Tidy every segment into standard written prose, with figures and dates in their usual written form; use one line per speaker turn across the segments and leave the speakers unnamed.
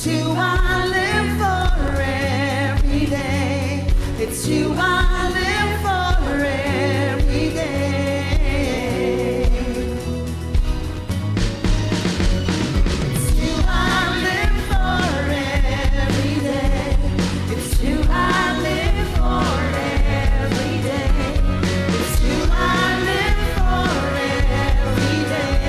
It's you I live for every day. It's you I live for every day. It's you I live for every day. It's you I live for every day. It's you I live for every day.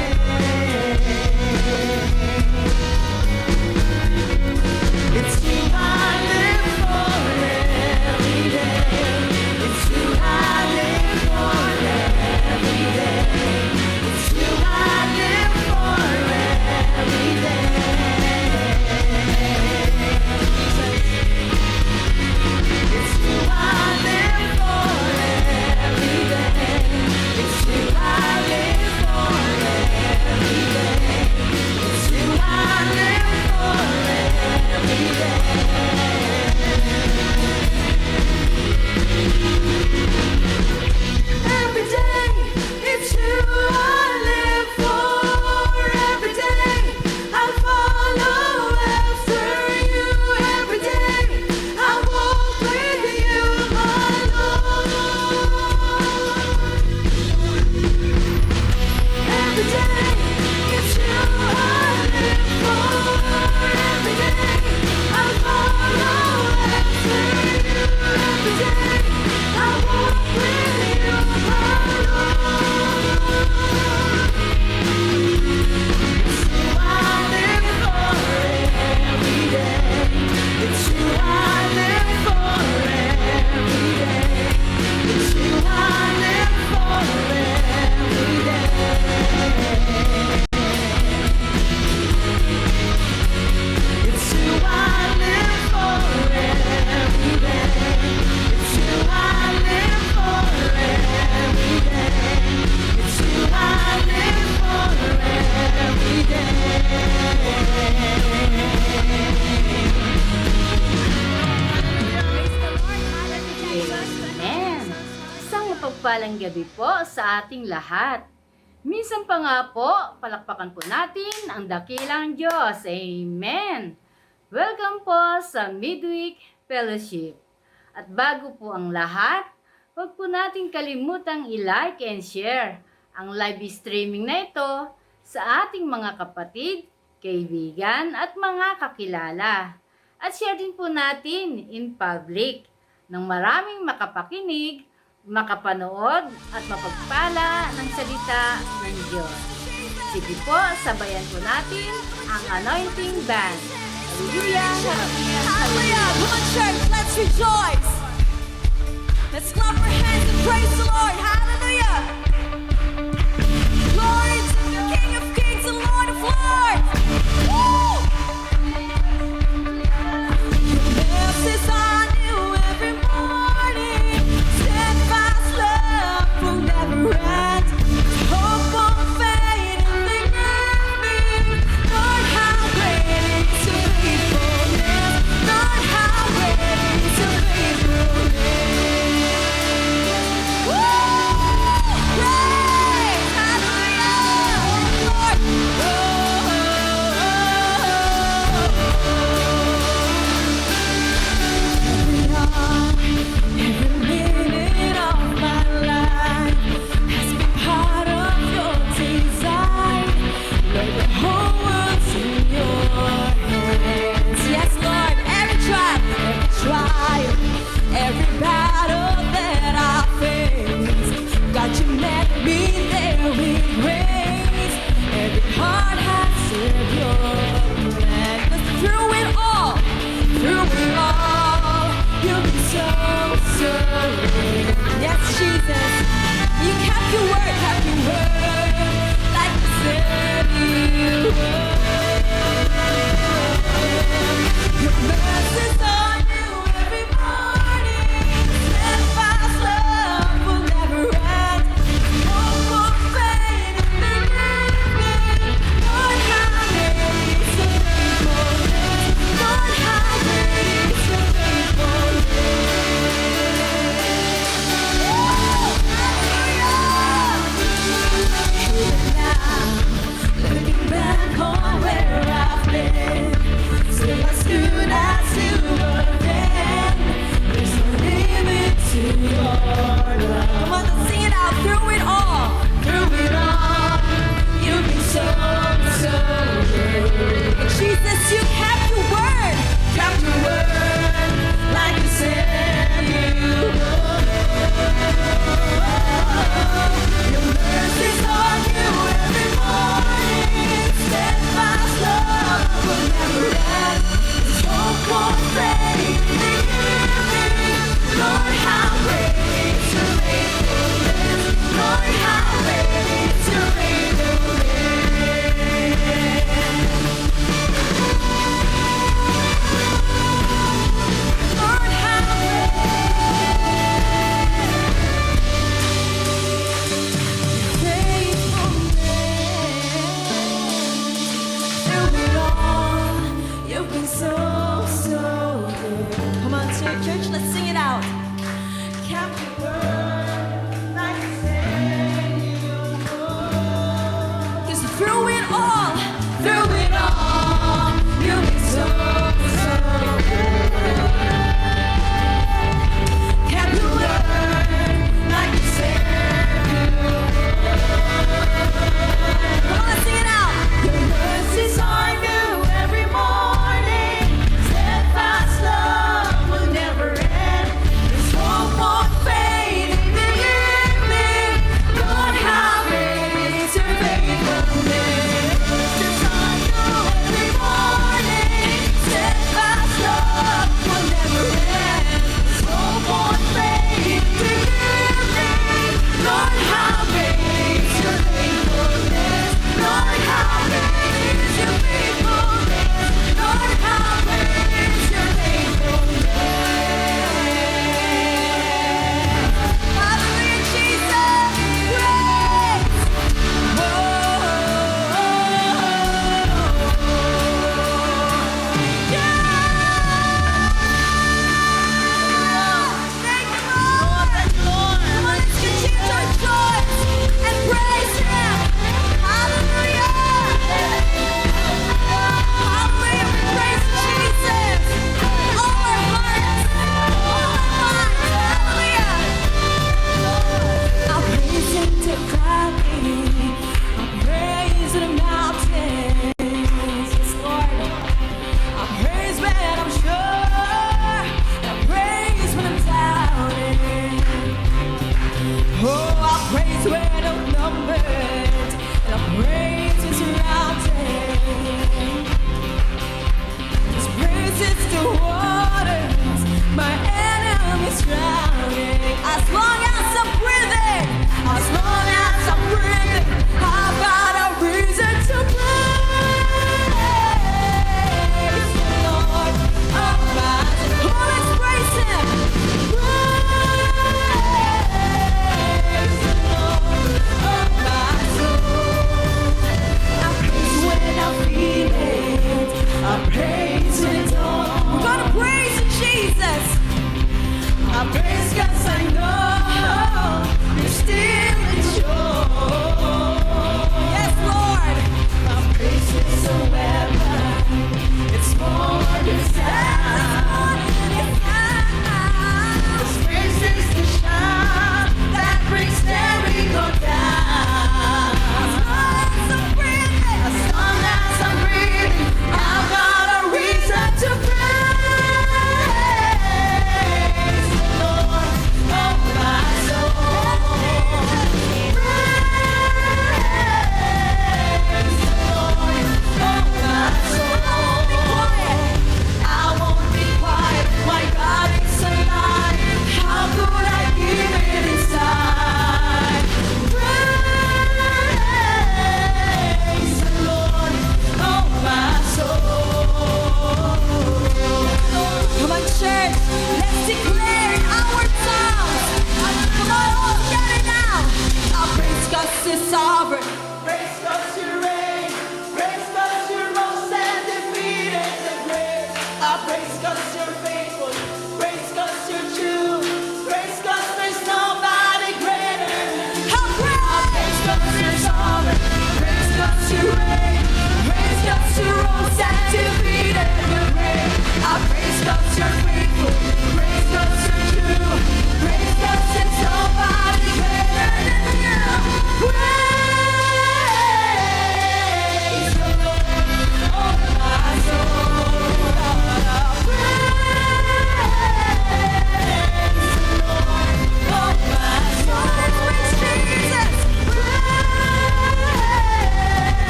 It's you I live for every day. It's you I live for every day. It's you I live for every day. It's you I live for every day. It's you I live for every day. It's you I live for every day. Every day, it's you I live for. Every day, I follow after you. Every day, I walk with you, my Lord. Every day, it's you I live for. Every day, I follow after you. Every day, I walk with you, my Lord. It's you I live for every day. It's you I live for every day. It's you I live for every day. It's you I live for every day. It's you I live for every day. It's you I live for every
Amen. Isang mapagpalang gabi po sa ating lahat. Minsan pa nga po, palakpakan po natin ang dakilang Diyos. Amen. Welcome po sa Midweek Fellowship. At bago po ang lahat, huwag po natin kalimutang i-like and share ang live streaming na ito sa ating mga kapatid, kaibigan at mga kakilala. At share din po natin in public nang maraming makapakinig, makapanood at mapagpala ng salita ng Diyos. Sige po, sabayan po natin ang Anointing Band. Hallelujah! Hallelujah!
Hallelujah! Come on, church, let's rejoice. Let's clap our hands and praise the Lord. Hallelujah! Glory to the King of Kings and Lord of Lords. Woo! Your mercies are new every morning. Steadfast love will never end. Hope won't fade in the enemy. Lord, how great is your faithfulness. Lord, how great is your faithfulness. Woo!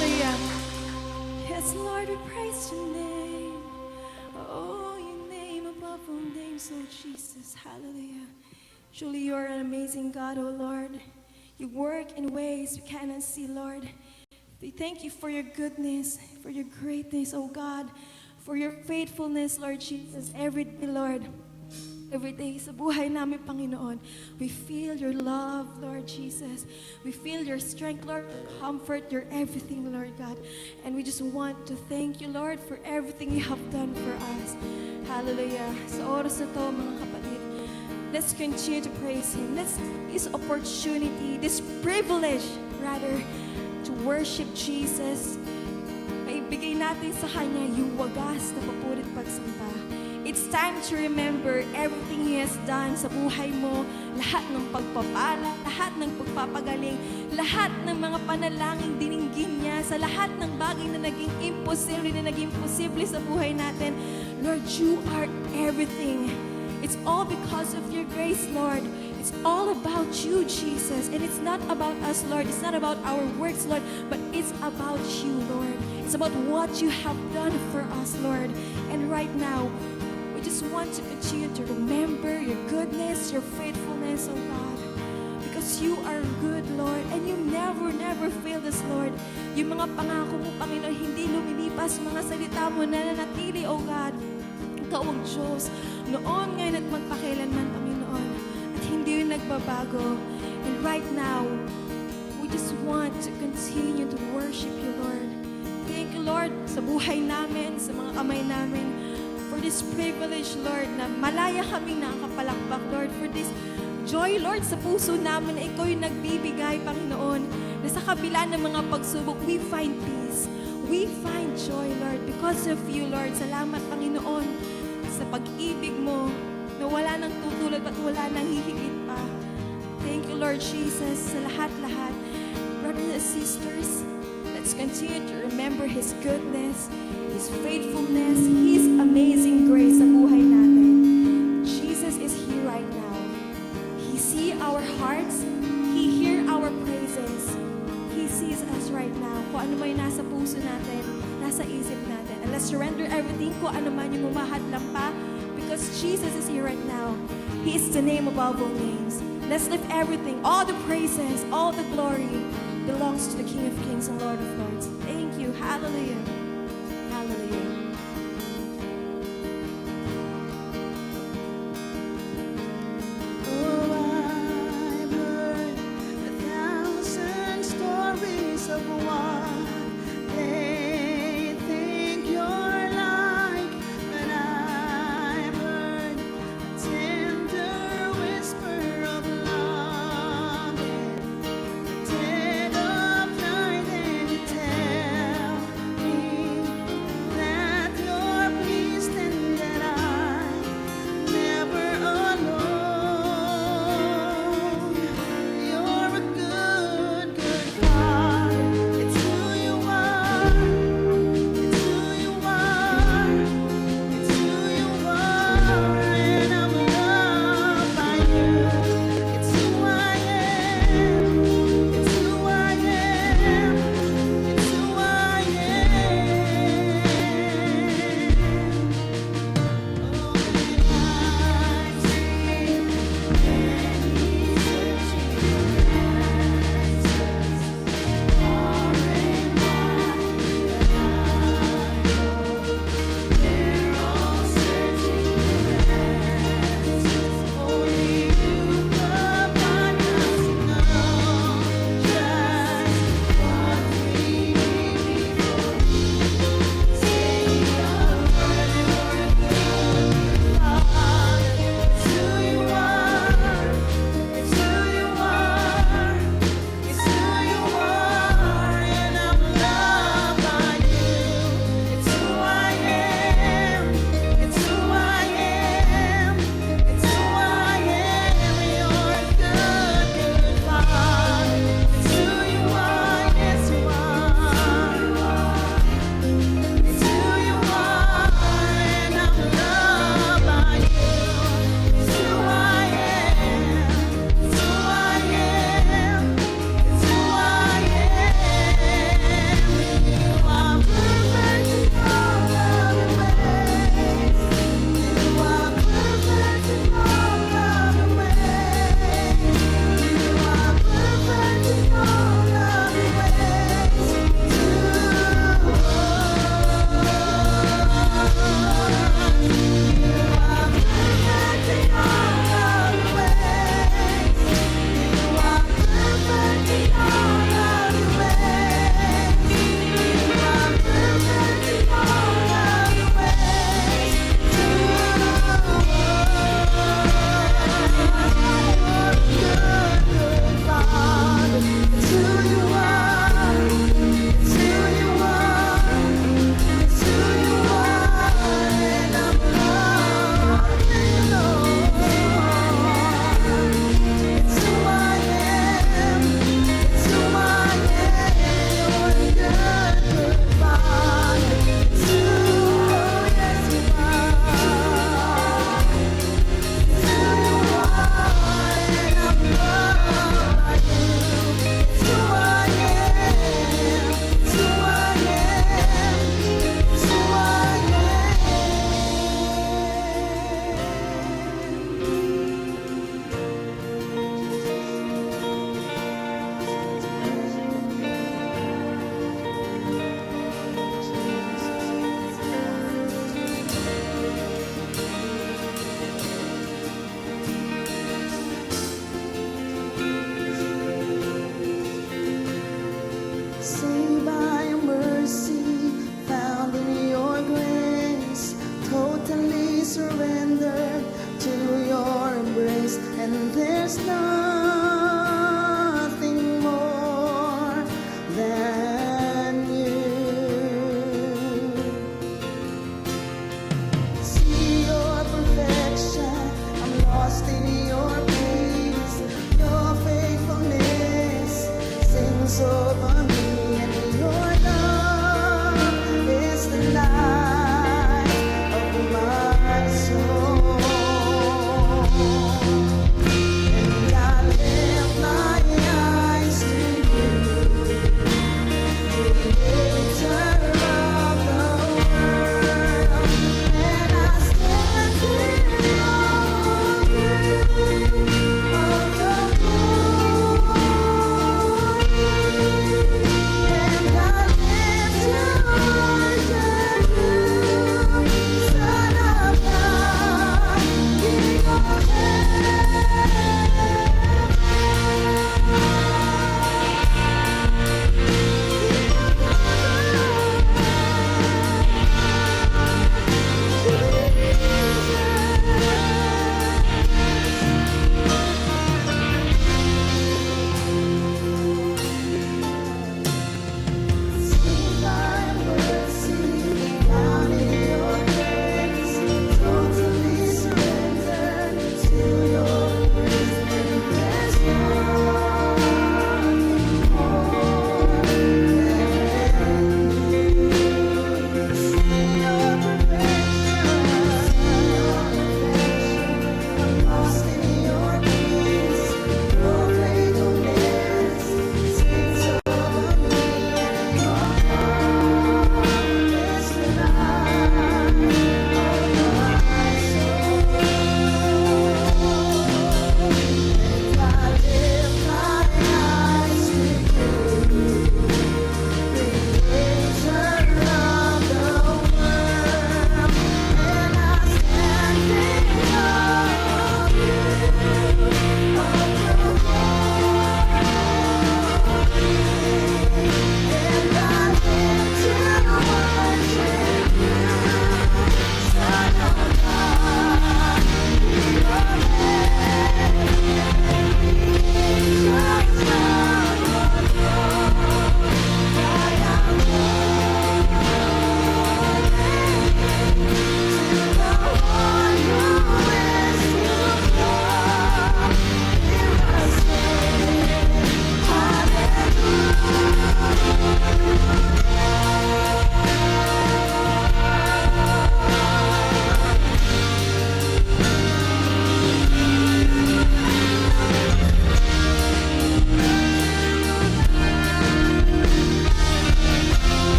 Hallelujah. Yes, Lord, we praise your name. Oh, your name above all names, oh Jesus. Hallelujah. Truly, you are an amazing God, oh Lord. You work in ways we cannot see, Lord. We thank you for your goodness, for your greatness, oh God, for your faithfulness, Lord Jesus, every day, Lord. Every day sa buhay namin, Panginoon, we feel your love, Lord Jesus. We feel your strength, Lord, comfort, your everything, Lord God. And we just want to thank you, Lord, for everything you have done for us. Hallelujah. Sa oras na to, mga kapatid, let's continue to praise Him. Let's this opportunity, this privilege, rather, to worship Jesus. Maibigay natin sa Kanya yung wagas na papurit pagsamba. It's time to remember everything He has done sa buhay mo, lahat ng pagpapala, lahat ng pagpapagaling, lahat ng mga panalangin dininggin niya, sa lahat ng bagay na naging posible sa buhay natin. Lord, you are everything. It's all because of your grace, Lord. It's all about you, Jesus. And it's not about us, Lord. It's not about our works, Lord, but it's about you, Lord. It's about what you have done for us, Lord. And right now, we just want to continue to remember your goodness, your faithfulness, oh God. Because you are good, Lord, and you never failed us, Lord. Yung mga pangako mo, Panginoon, hindi lumilipas, mga salita mo na nanatili, oh God. Ikaw ang Diyos, noon, ngayon at magpakailanman, Panginoon. At hindi yung nagbabago. And right now, we just want to continue to worship you, Lord. Thank you, Lord, sa buhay namin, sa mga kamay namin, for this privilege, Lord, na malaya kaming nakakapalakpak, Lord, for this joy, Lord, sa puso namin na ikaw yung nagbibigay, Panginoon, na sa kabila ng mga pagsubok, we find peace. We find joy, Lord, because of you, Lord. Salamat, Panginoon, sa pag-ibig mo na wala nang tutulad at wala nang hihigit pa. Thank you, Lord Jesus, sa lahat-lahat. Brothers and sisters, let's continue to remember His goodness, His faithfulness, His amazing grace sa buhay natin. Jesus is here right now. He sees our hearts. He hears our praises. He sees us right now. Kung ano man yung nasa puso natin, nasa isip natin. And let's surrender everything kung ano man yung umahadlang pa, because Jesus is here right now. He is the name above all names. Let's lift everything, all the praises, all the glory belongs to the King of Kings and Lord of Lords. Thank you. Hallelujah. Hallelujah.
Oh, I've heard 1,000 stories of what they think you're like, but I've heard a tender whisper of love in the dead of night, and you tell me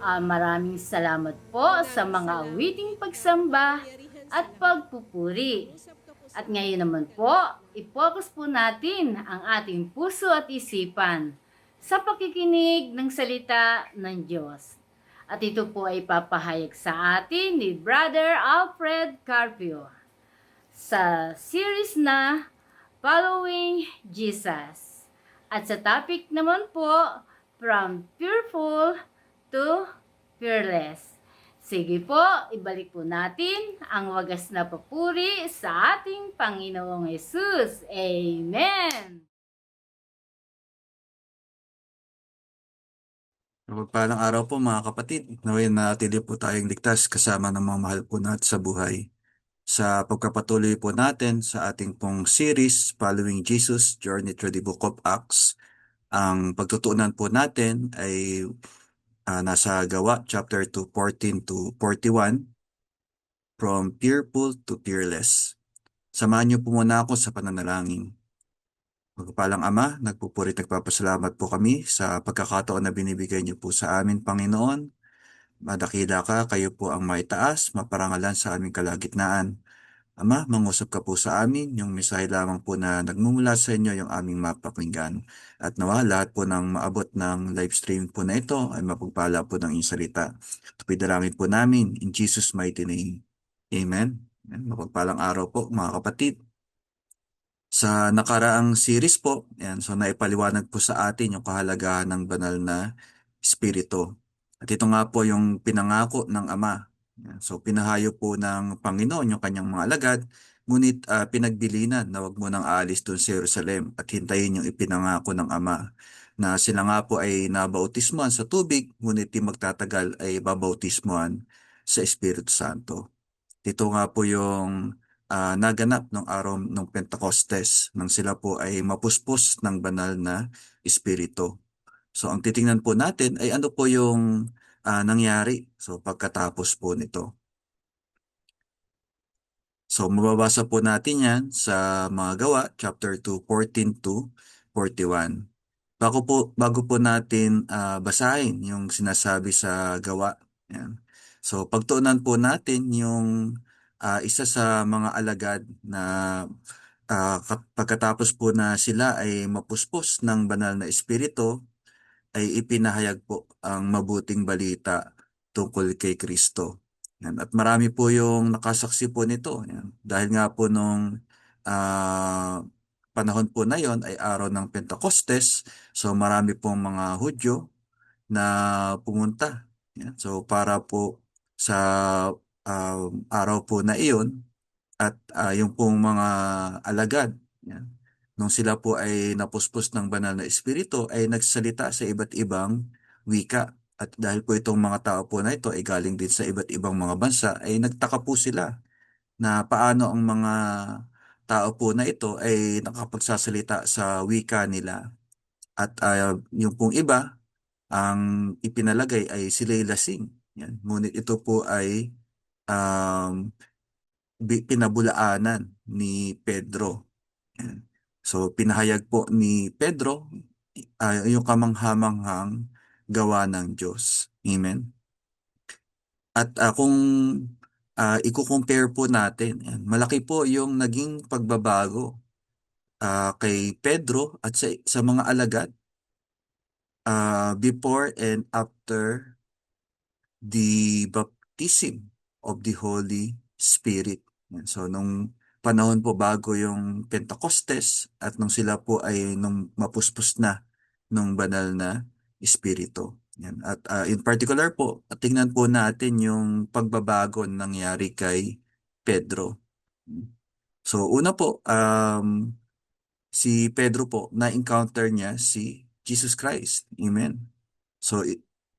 Maraming salamat po sa mga awiting pagsamba at pagpupuri. At ngayon naman po, i-focus po natin ang ating puso at isipan sa pakikinig ng salita ng Diyos. At ito po ay papahayag sa atin ni Brother Alfred Carpio sa series na Following Jesus. At sa topic naman po, From Fearful to Fearless. Sige po, ibalik po natin ang wagas na papuri sa ating Panginoong Yesus. Amen!
Mapagpalang araw po mga kapatid. Naway natili po tayong ligtas kasama ng mga mahal po natin sa buhay. Sa pagkapatuloy po natin sa ating pong series Following Jesus, Journey Through the Book of Acts, ang pagtutuunan po natin ay nasa Gawa chapter 2, 14 to 41, From Fearful to Fearless. Samahan niyo po muna ako sa pananalangin. Magpalang Ama, nagpupurit nagpapasalamat po kami sa pagkakataon na binibigay niyo po sa amin, Panginoon. Madakila ka, kayo po ang maitaas, maparangalan sa aming kalagitnaan. Ama, mangusap ka po sa amin, yung mensahe lamang po na nagmumula sa inyo yung aming mapakinggan. At nawa, lahat po ng maabot ng live stream po na ito ay mapagpala po ng inyong salita. Ito po dalangin po namin in Jesus' mighty name. Amen. Mapagpalang araw po mga kapatid. Sa nakaraang series po, yan, so naipaliwanag po sa atin yung kahalagahan ng banal na espiritu. At ito nga po yung pinangako ng Ama. Yan, so pinahayo po ng Panginoon yung kanyang mga alagad, ngunit pinagbilinan na wag mo nang aalis dun sa Jerusalem at hintayin yung ipinangako ng Ama na sila nga po ay nabautismuhan sa tubig, ngunit di magtatagal ay babautismuhan sa Espiritu Santo. Dito nga po yung naganap ng araw ng Pentecostes nang sila po ay mapuspos ng banal na espiritu. So ang titingnan po natin ay ano po yung nangyari so pagkatapos po nito. So mababasa po natin yan sa mga gawa, chapter 2, 14 to 41. Bago po natin basahin yung sinasabi sa gawa. Yan. So pagtuunan po natin yung isa sa mga alagad na pagkatapos po na sila ay mapuspos ng banal na espiritu, ay ipinahayag po ang mabuting balita tungkol kay Kristo. Yan. At marami po yung nakasaksi po nito. Yan. Dahil nga po nung panahon po na yon ay araw ng Pentecostes, so marami pong mga Hudyo na pumunta. Yan. So para po sa araw po na iyon at yung pong mga alagad, yan, nung sila po ay napuspos ng banal na espiritu ay nagsalita sa iba't ibang wika. At dahil po itong mga tao po na ito ay galing din sa iba't ibang mga bansa, ay nagtaka po sila na paano ang mga tao po na ito ay nakapagsasalita sa wika nila. At yung pong iba, ang ipinalagay ay sila'y lasing. Yan. Ngunit ito po ay um, pinabulaanan ni Pedro. Yan. So, pinahayag po ni Pedro yung kamanghamanghang gawa ng Diyos. Amen. At kung i-compare po natin, yan, malaki po yung naging pagbabago kay Pedro at sa mga alagad before and after the baptism of the Holy Spirit. Yan. So, nung panahon po bago yung Pentecostes at nung sila po ay nung mapuspos na nung banal na Espiritu. Yan. At in particular po, tingnan po natin yung pagbabago na nangyari kay Pedro. So, una po, si Pedro po, na-encounter niya si Jesus Christ. Amen. So,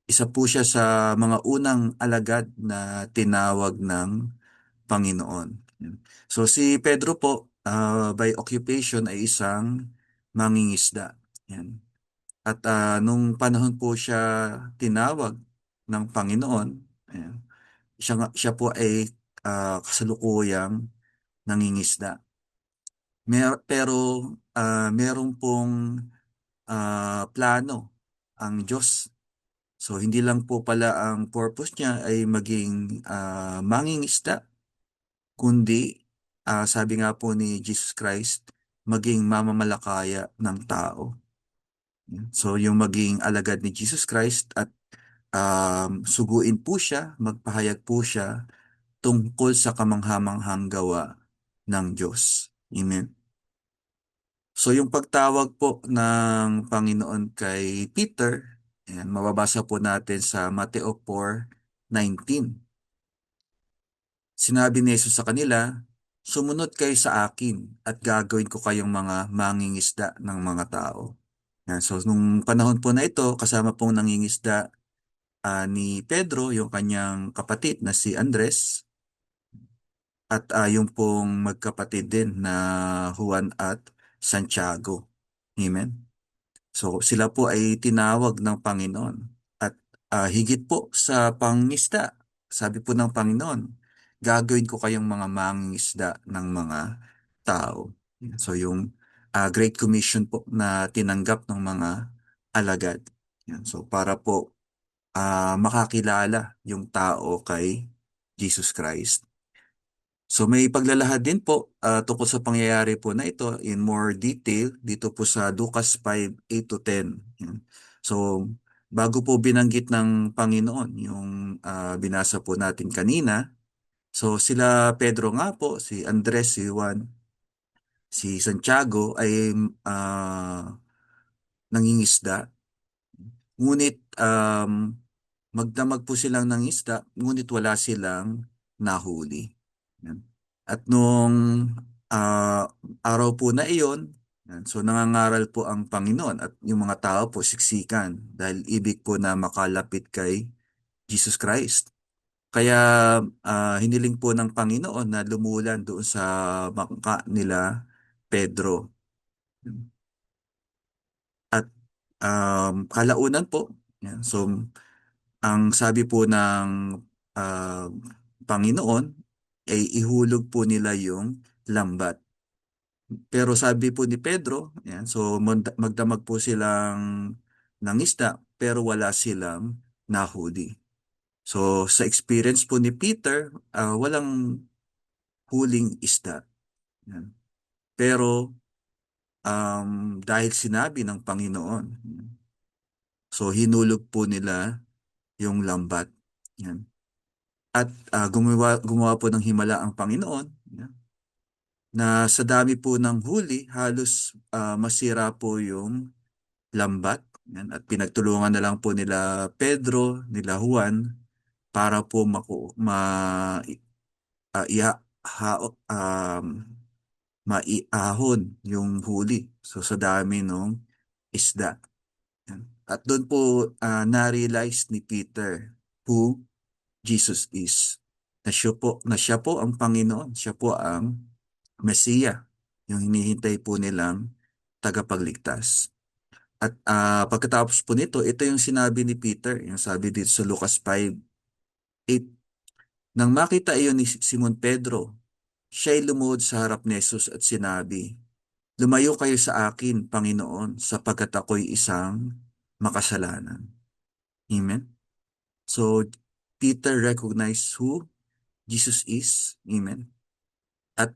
isa po siya sa mga unang alagad na tinawag ng Panginoon. So, si Pedro po, by occupation ay isang mangingisda. Yan. At nung panahon po siya tinawag ng Panginoon, ayan, siya po ay kasalukuyang nangingisda. Pero meron pong plano ang Diyos So hindi lang po pala ang purpose niya ay maging mangingisda, kundi sabi nga po ni Jesus Christ, maging mamamalakaya ng tao. So yung maging alagad ni Jesus Christ at suguin po siya, magpahayag po siya tungkol sa kamanghamanghang gawa ng Diyos. Amen. So yung pagtawag po ng Panginoon kay Peter, ayan, mababasa po natin sa Mateo 4:19. Sinabi ni Jesus sa kanila, "Sumunod kayo sa akin at gagawin ko kayong mga mangingisda ng mga tao." Yan. So nung panahon po na ito, kasama pong nangingisda ni Pedro, yung kanyang kapatid na si Andres, at yung pong magkapatid din na Juan at Santiago. Amen. So sila po ay tinawag ng Panginoon at higit po sa pangingisda. Sabi po ng Panginoon, gagawin ko kayong mga mangingisda ng mga tao. So yung Great Commission po na tinanggap ng mga alagad. Yan. So para po makakilala yung tao kay Jesus Christ. So may paglalahad din po tungkol sa pangyayari po na ito in more detail dito po sa Lucas 5:8-10. Yan. So bago po binanggit ng Panginoon yung binasa po natin kanina, so sila Pedro nga po, si Andres, si Juan, si Santiago ay nangingisda. Ngunit magdamag po silang ng isda, ngunit wala silang nahuli. Yan. At nung ah, araw po na iyon, yan, so nangangaral po ang Panginoon at yung mga tao po siksikan dahil ibig po na makalapit kay Jesus Christ. Kaya hiniling po ng Panginoon na lumulan doon sa bangka nila Pedro. At kalaunan po, yan, so ang sabi po ng ah, Panginoon ay ihulog po nila yung lambat. Pero sabi po ni Pedro, yan, so magdamag po silang nangisda pero wala silang nahuli. So sa experience po ni Peter, walang huling isda. Yan. Pero dahil sinabi ng Panginoon, so hinulog po nila yung lambat. Yan. At gumawa po ng himala ang Panginoon, yan, na sa dami po ng huli, halos masira po yung lambat. Yan. At pinagtulungan na lang po nila Pedro, nila Juan, para po maiahon yung huli. So sa dami ng isda. Yan. At doon po na-realize ni Peter who Jesus is. Na siya po ang Panginoon, siya po ang Mesiya, yung hinihintay po nilang tagapagligtas. At pagkatapos po nito, ito yung sinabi ni Peter, yung sabi dito sa Lucas 5:8. Nang makita iyon ni Simon Pedro, siya'y lumuhod sa harap ni Jesus at sinabi, "Lumayo kayo sa akin, Panginoon, sapagkat ako'y isang makasalanan." Amen? So, Peter recognized who Jesus is. Amen? At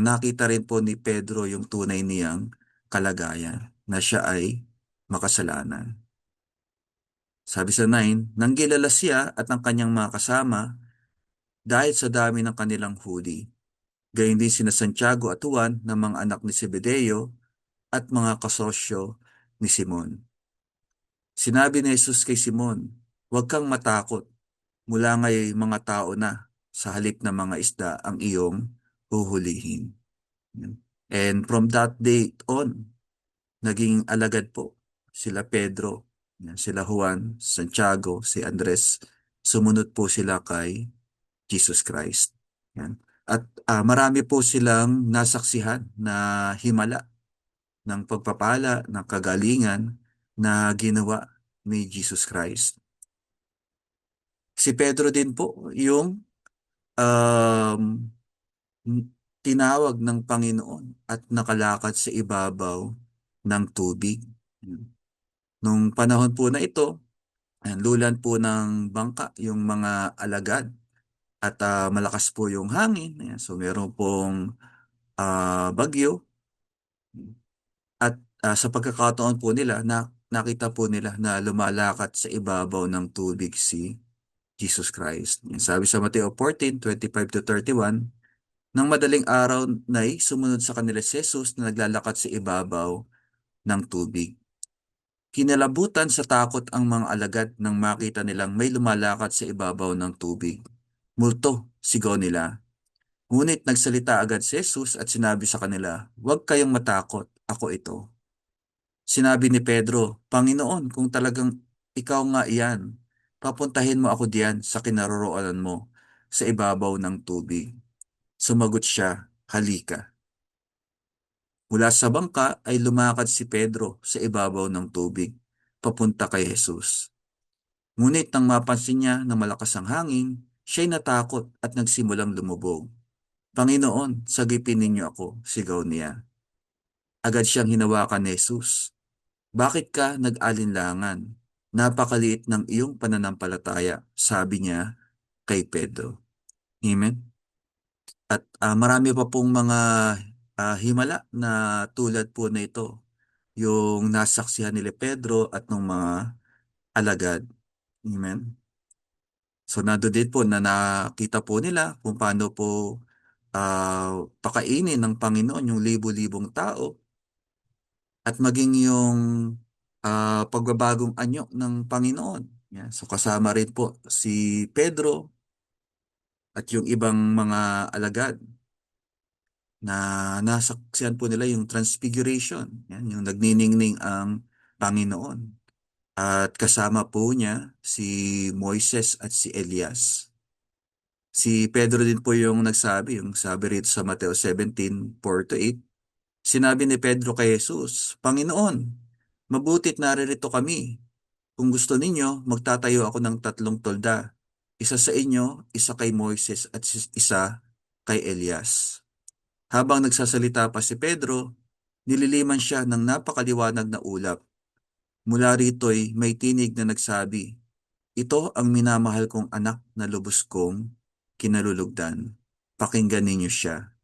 nakita rin po ni Pedro yung tunay niyang kalagayan na siya ay makasalanan. Sabi sa 9, nang kilala siya at ang kanyang mga kasama dahil sa dami ng kanilang huli. Gayon din sina Santiago at Juan na mga anak ni Zebedeo at mga kasosyo ni Simon. Sinabi ni Jesus kay Simon, "Huwag kang matakot. Mula ngayon mga tao na sa halip na mga isda ang iyong huhulihin." And from that day on, naging alagad po sila Pedro, sila Juan, Santiago, si Andres. Sumunod po sila kay Jesus Christ. Yan. At marami po silang nasaksihan na himala ng pagpapala, ng kagalingan na ginawa ni Jesus Christ. Si Pedro din po yung um, tinawag ng Panginoon at nakalakad sa ibabaw ng tubig. Nung panahon po na ito, Ayan, lulan po ng bangka yung mga alagad at malakas po yung hangin. Ayan, so meron pong bagyo at sa pagkakataon po nila nakita po nila na lumalakad sa ibabaw ng tubig si Jesus Christ. Ayan, sabi sa Mateo 14:25-31, nang madaling araw na'y sumunod sa kanila si Jesus na naglalakad sa ibabaw ng tubig. Kinalabutan sa takot ang mga alagad nang makita nilang may lumalakad sa ibabaw ng tubig. Multo, sigaw nila. Ngunit nagsalita agad si Jesus at sinabi sa kanila, "Huwag kayong matakot, ako ito." Sinabi ni Pedro, "Panginoon, kung talagang ikaw nga iyan, papuntahin mo ako diyan sa kinaroroonan mo, sa ibabaw ng tubig." Sumagot siya, "Halika." Mula sa bangka ay lumakad si Pedro sa ibabaw ng tubig, papunta kay Jesus. Ngunit nang mapansin niya na malakas ang hangin, siya'y natakot at nagsimulang lumubog. "Panginoon, sagipin ninyo ako," sigaw niya. Agad siyang hinawakan ni Jesus. "Bakit ka nag-alinlangan? Napakaliit ng iyong pananampalataya," sabi niya kay Pedro. Amen. At marami pa pong mga himala na tulad po na ito, yung nasaksihan nila Pedro at ng mga alagad. Amen. So nando din po na nakita po nila kung paano po pakainin ng Panginoon yung libo-libong tao at maging yung pagbabagong anyo ng Panginoon. Yan. So kasama rin po si Pedro at yung ibang mga alagad na nasaksihan po nila yung transfiguration. Yan, yung nagniningning ang Panginoon. At kasama po niya si Moises at si Elias. Si Pedro din po yung nagsabi, yung sabi rito sa Mateo 17:4-8. Sinabi ni Pedro kay Jesus, "Panginoon, mabutit naririto kami. Kung gusto ninyo, magtatayo ako ng 3 tolda. Isa sa inyo, isa kay Moises at isa kay Elias." Habang nagsasalita pa si Pedro, nililiman siya ng napakaliwanag na ulap. Mula rito'y may tinig na nagsabi, "Ito ang minamahal kong anak na lubos kong kinalulugdan. Pakinggan ninyo siya."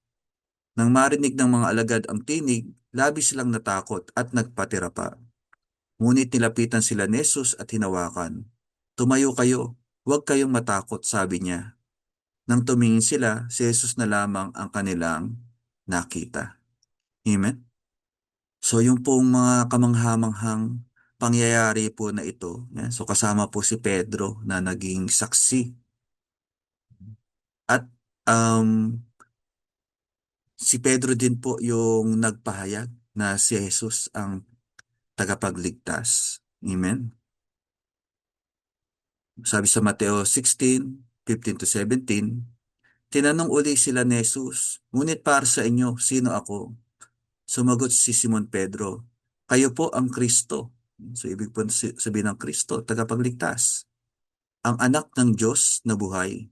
Nang marinig ng mga alagad ang tinig, labis silang natakot at nagpatira pa. Ngunit nilapitan sila ni Jesus at hinawakan. "Tumayo kayo, huwag kayong matakot," sabi niya. Nang tumingin sila, si Jesus na lamang ang kanilang nakita. Amen? So yung pong mga kamanghamanghang pangyayari po na ito, yan. So kasama po si Pedro na naging saksi. At um, si Pedro din po yung nagpahayag na si Jesus ang tagapagligtas. Amen? Sabi sa Mateo 16:15-17, tinanong uli sila ni Jesus, "Ngunit para sa inyo, sino ako?" Sumagot si Simon Pedro, "Kayo po ang Kristo." So ibig po sabihin ng Kristo, tagapagligtas, ang anak ng Diyos na buhay.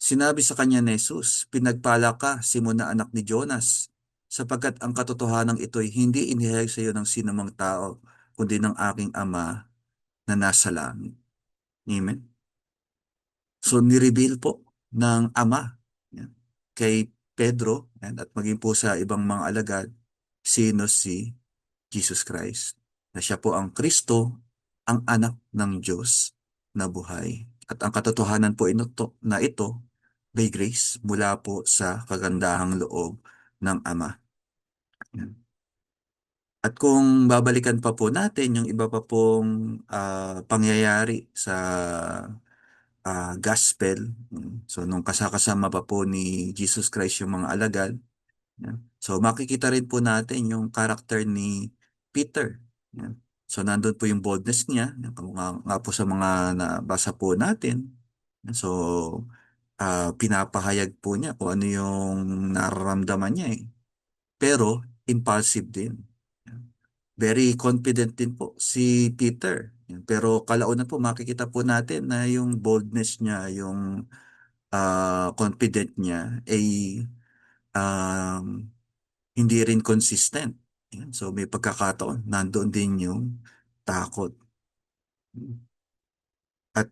Sinabi sa kanya ni Jesus, "Pinagpala ka, Simon na anak ni Jonas, sapagkat ang katotohanan ito'y hindi inihayag sa iyo ng sinumang tao, kundi ng aking Ama na nasa langit." Amen. So nireveal po ng Ama, yan, kay Pedro yan, at maging po sa ibang mga alagad sino si Jesus Christ, na siya po ang Kristo, ang anak ng Diyos na buhay. At ang katotohanan po na ito by grace mula po sa kagandahang loob ng Ama. Yan. At kung babalikan pa po natin yung iba pa pong pangyayari sa gospel, so nung kasama pa po ni Jesus Christ yung mga alagad, yan. So makikita rin po natin yung karakter ni Peter. Yan. So nandun po yung boldness niya, yan, nga po sa mga nabasa po natin. So pinapahayag po niya kung ano yung nararamdaman niya eh. Pero impulsive din. Yan. Very confident din po si Peter. Yan. Pero kalaunan po makikita po natin na yung boldness niya, yung confident niya ay um, hindi rin consistent. Yan. So may pagkakataon, nandoon din yung takot. At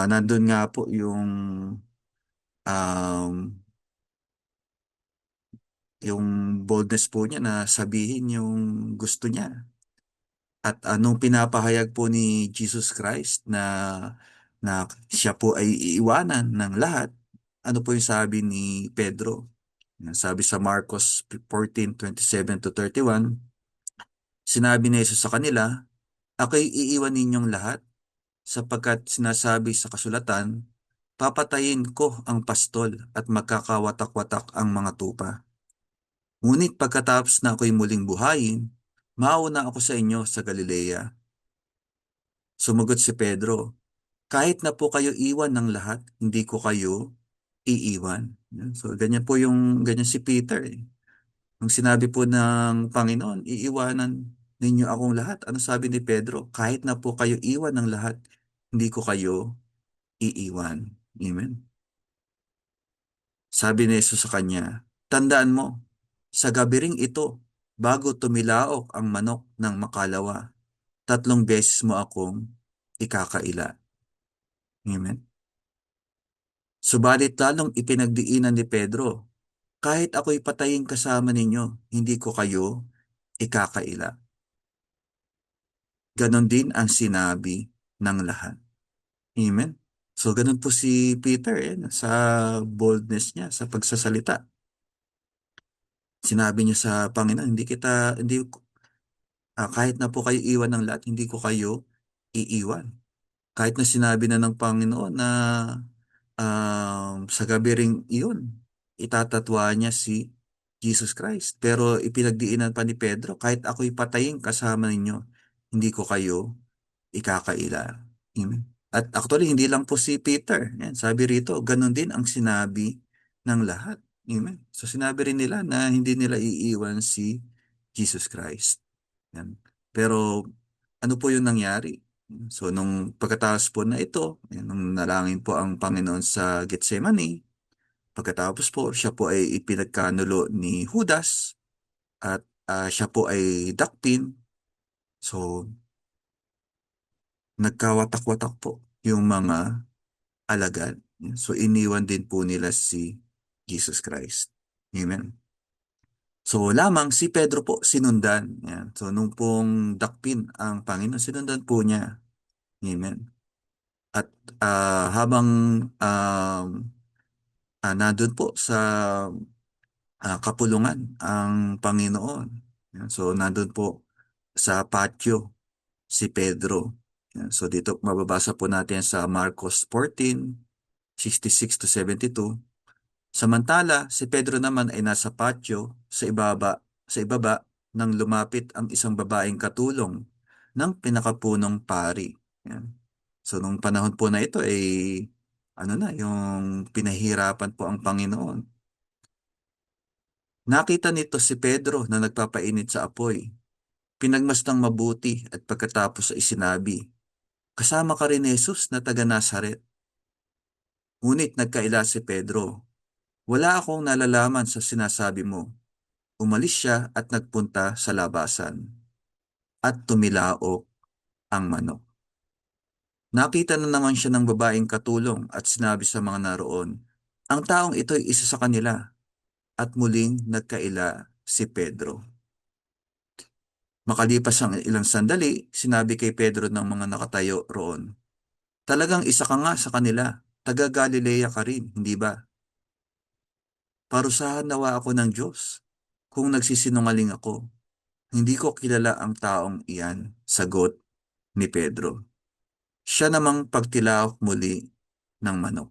nandun nga po um, yung boldness po niya na sabihin yung gusto niya. At anong pinapahayag po ni Jesus Christ na siya po ay iiwanan ng lahat, ano po yung sabi ni Pedro? Sabi sa Marcos 14:27-31, sinabi ni Jesus sa kanila, ako'y iiwan ninyong lahat sapagkat sinasabi sa kasulatan, papatayin ko ang pastol at magkakawatak-watak ang mga tupa. Ngunit pagkatapos na ako'y muling buhayin, mauna ako sa inyo sa Galilea. Sumagot si Pedro, kahit na po kayo iwan ng lahat, hindi ko kayo iiwan. Yan. So, ganyan si Peter. Nung sinabi po ng Panginoon, iiwanan ninyo akong lahat. Ano sabi ni Pedro? Kahit na po kayo iwan ng lahat, hindi ko kayo iiwan. Amen. Sabi ni Jesus sa kanya, tandaan mo, sa gabi ring ito, bago tumilaok ang manok ng makalawa, 3 beses mo akong ikakaila. Amen. Subalit lalong ipinagdiinan ni Pedro, kahit ako'y patayin kasama ninyo, hindi ko kayo ikakaila. Ganon din ang sinabi ng lahat. Amen. So ganun po si Peter sa boldness niya, sa pagsasalita. Sinabi niya sa Panginoon, kahit na po kayo iwan ng lahat, hindi ko kayo iiwan. Kahit na sinabi na ng Panginoon na sa gabi ring iyon, itatatwa niya si Jesus Christ. Pero ipinagdiinan pa ni Pedro, kahit ako'y patayin kasama ninyo, hindi ko kayo ikakaila. Amen. At actually, hindi lang po si Peter. Yan, sabi rito, ganun din ang sinabi ng lahat. Amen. So sinabi rin nila na hindi nila iiwan si Jesus Christ. Yan. Pero ano po yung nangyari? So nung pagkatapos po na ito, nung nalangin po ang Panginoon sa Getsemani, pagkatapos po siya po ay ipinagkanulo ni Judas at siya po ay dakpin. So nagkawatak-watak po yung mga alagad. So iniwan din po nila si Jesus Christ. Amen. So lamang si Pedro po sinundan. Yan. So nung pong dakpin ang Panginoon, sinundan po niya. Amen. At habang um, nandun po sa kapulungan ang Panginoon. Yan. So nandun po sa patio si Pedro. Yan. So dito mababasa po natin sa Marcos 14:66-72. Samantala, si Pedro naman ay nasa patio sa ibaba nang lumapit ang isang babaeng katulong ng pinakapunong pari. Yan. So nung panahon po na ito ay yung pinahirapan po ang Panginoon. Nakita nito si Pedro na nagpapainit sa apoy. Pinagmastang mabuti at pagkatapos ay sinabi, kasama ka rin ni Jesus na taga Nazaret. Ngunit nagkaila si Pedro. Wala akong nalalaman sa sinasabi mo. Umalis siya at nagpunta sa labasan. At tumilaok ang manok. Nakita na naman siya ng babaeng katulong at sinabi sa mga naroon, ang taong ito'y isa sa kanila. At muling nagkaila si Pedro. Makalipas ang ilang sandali, sinabi kay Pedro ng mga nakatayo roon, talagang isa ka nga sa kanila, taga Galilea ka rin, hindi ba? Parusahan nawa ako ng Diyos. Kung nagsisinungaling ako, hindi ko kilala ang taong iyan, sagot ni Pedro. Siya namang pagtilaok muli ng manok.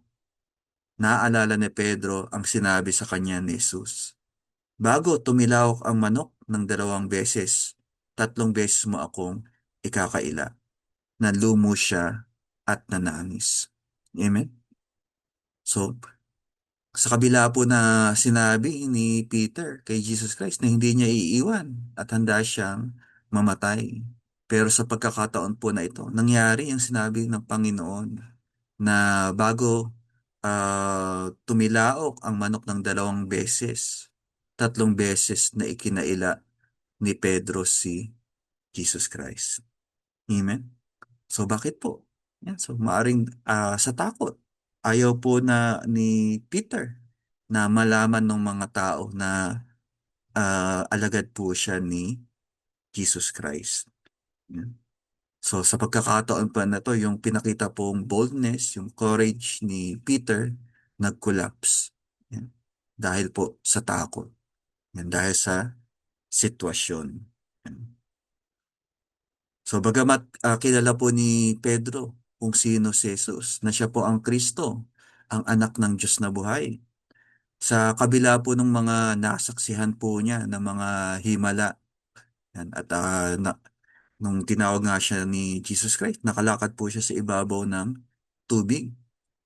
Naalala ni Pedro ang sinabi sa kanya ni Jesus. Bago tumilawak ang manok ng 2 beses, 3 beses mo akong ikakaila. Nalumo siya at nanangis. Amen? So, sa kabila po na sinabi ni Peter kay Jesus Christ na hindi niya iiwan at handa siyang mamatay. Pero sa pagkakataon po na ito, nangyari yung sinabi ng Panginoon na bago tumilaok ang manok ng 2 beses, 3 beses na ikinaila ni Pedro si Jesus Christ. Amen? So bakit po? Yan, so maaring sa takot. Ayaw po na ni Peter na malaman ng mga tao na alagad po siya ni Jesus Christ. Yan. So sa pagkakataon pa na to, yung pinakita pong boldness, yung courage ni Peter, nag-collapse. Yan. Dahil po sa takot. Yan. Dahil sa sitwasyon. Yan. So bagamat kilala po ni Pedro kung sino si Jesus, na siya po ang Kristo, ang anak ng Diyos na buhay. Sa kabila po ng mga nasaksihan po niya ng mga himala, yan, at nung tinawag nga siya ni Jesus Christ, nakalakad po siya sa ibabaw ng tubig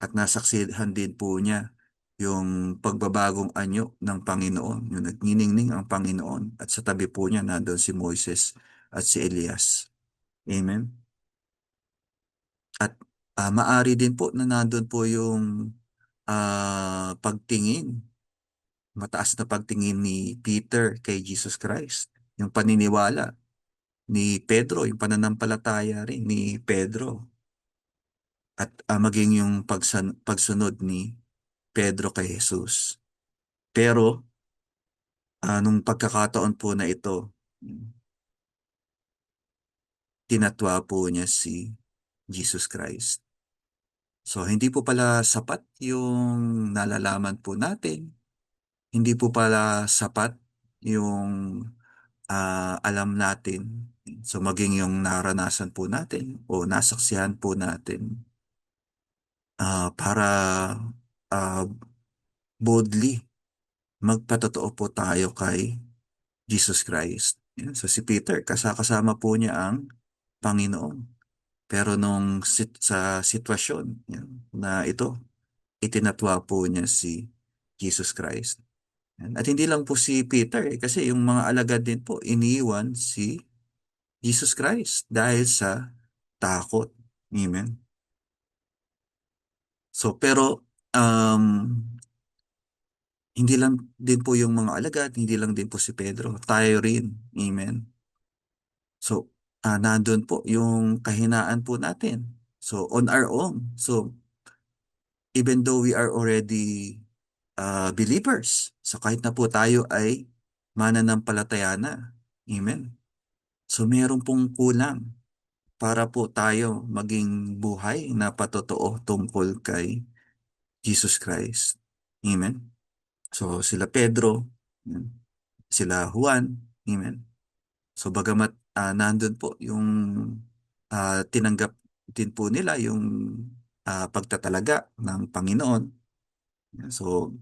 at nasaksihan din po niya yung pagbabagong anyo ng Panginoon, yung nagniningning ang Panginoon at sa tabi po niya nandun si Moises at si Elias. Amen. At maari din po na nandun po yung pagtingin, mataas na pagtingin ni Peter kay Jesus Christ. Yung paniniwala ni Pedro, yung pananampalataya rin ni Pedro. At maging yung pagsunod ni Pedro kay Jesus. Pero nung pagkakataon po na ito, tinatwa po niya si Jesus Christ. So, hindi po pala sapat yung nalalaman po natin. Hindi po pala sapat yung alam natin. So, maging yung naranasan po natin o nasaksihan po natin para ah, boldly magpatotoo po tayo kay Jesus Christ. Yan. So, si Peter, kasama po niya ang Panginoon. Pero sa sitwasyon yan, na ito, itinatwa po niya si Jesus Christ. Yan. At hindi lang po si Peter kasi yung mga alagad din po, iniwan si Jesus Christ dahil sa takot. Amen. So, pero hindi lang din po yung mga alagad, hindi lang din po si Pedro, tayo rin. Amen. So, nandun po yung kahinaan po natin. So, on our own. So, even though we are already believers, so kahit na po tayo ay mananampalataya na. Amen. So, meron pong kulang para po tayo maging buhay na patotoo tungkol kay Jesus Christ. Amen. So, sila Pedro, amen, sila Juan, amen. So, bagamat nandun po yung tinanggap din po nila yung pagtatalaga ng Panginoon. So,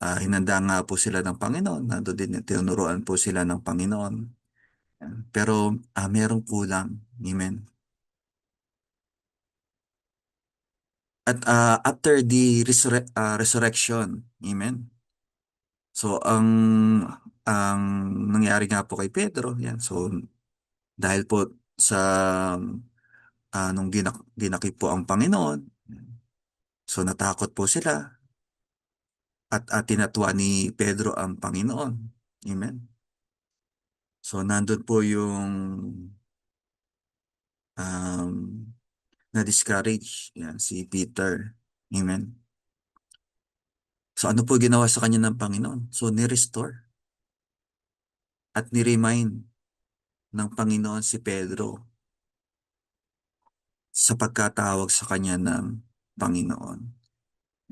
hinanda nga po sila ng Panginoon. Nandun din, tinuruan po sila ng Panginoon. Pero merong kulang. Amen. At after the resurrection, amen. So, ang nangyari nga po kay Pedro, yan. So, dahil po sa nung dinakip po ang Panginoon, so natakot po sila at tinatwa ni Pedro ang Panginoon. Amen. So, nandun po yung um, na-discourage yan, si Peter. Amen. So, ano po ginawa sa kanya ng Panginoon? So, ni-restore at ni-remind ng Panginoon si Pedro sa pagkatawag sa kanya ng Panginoon.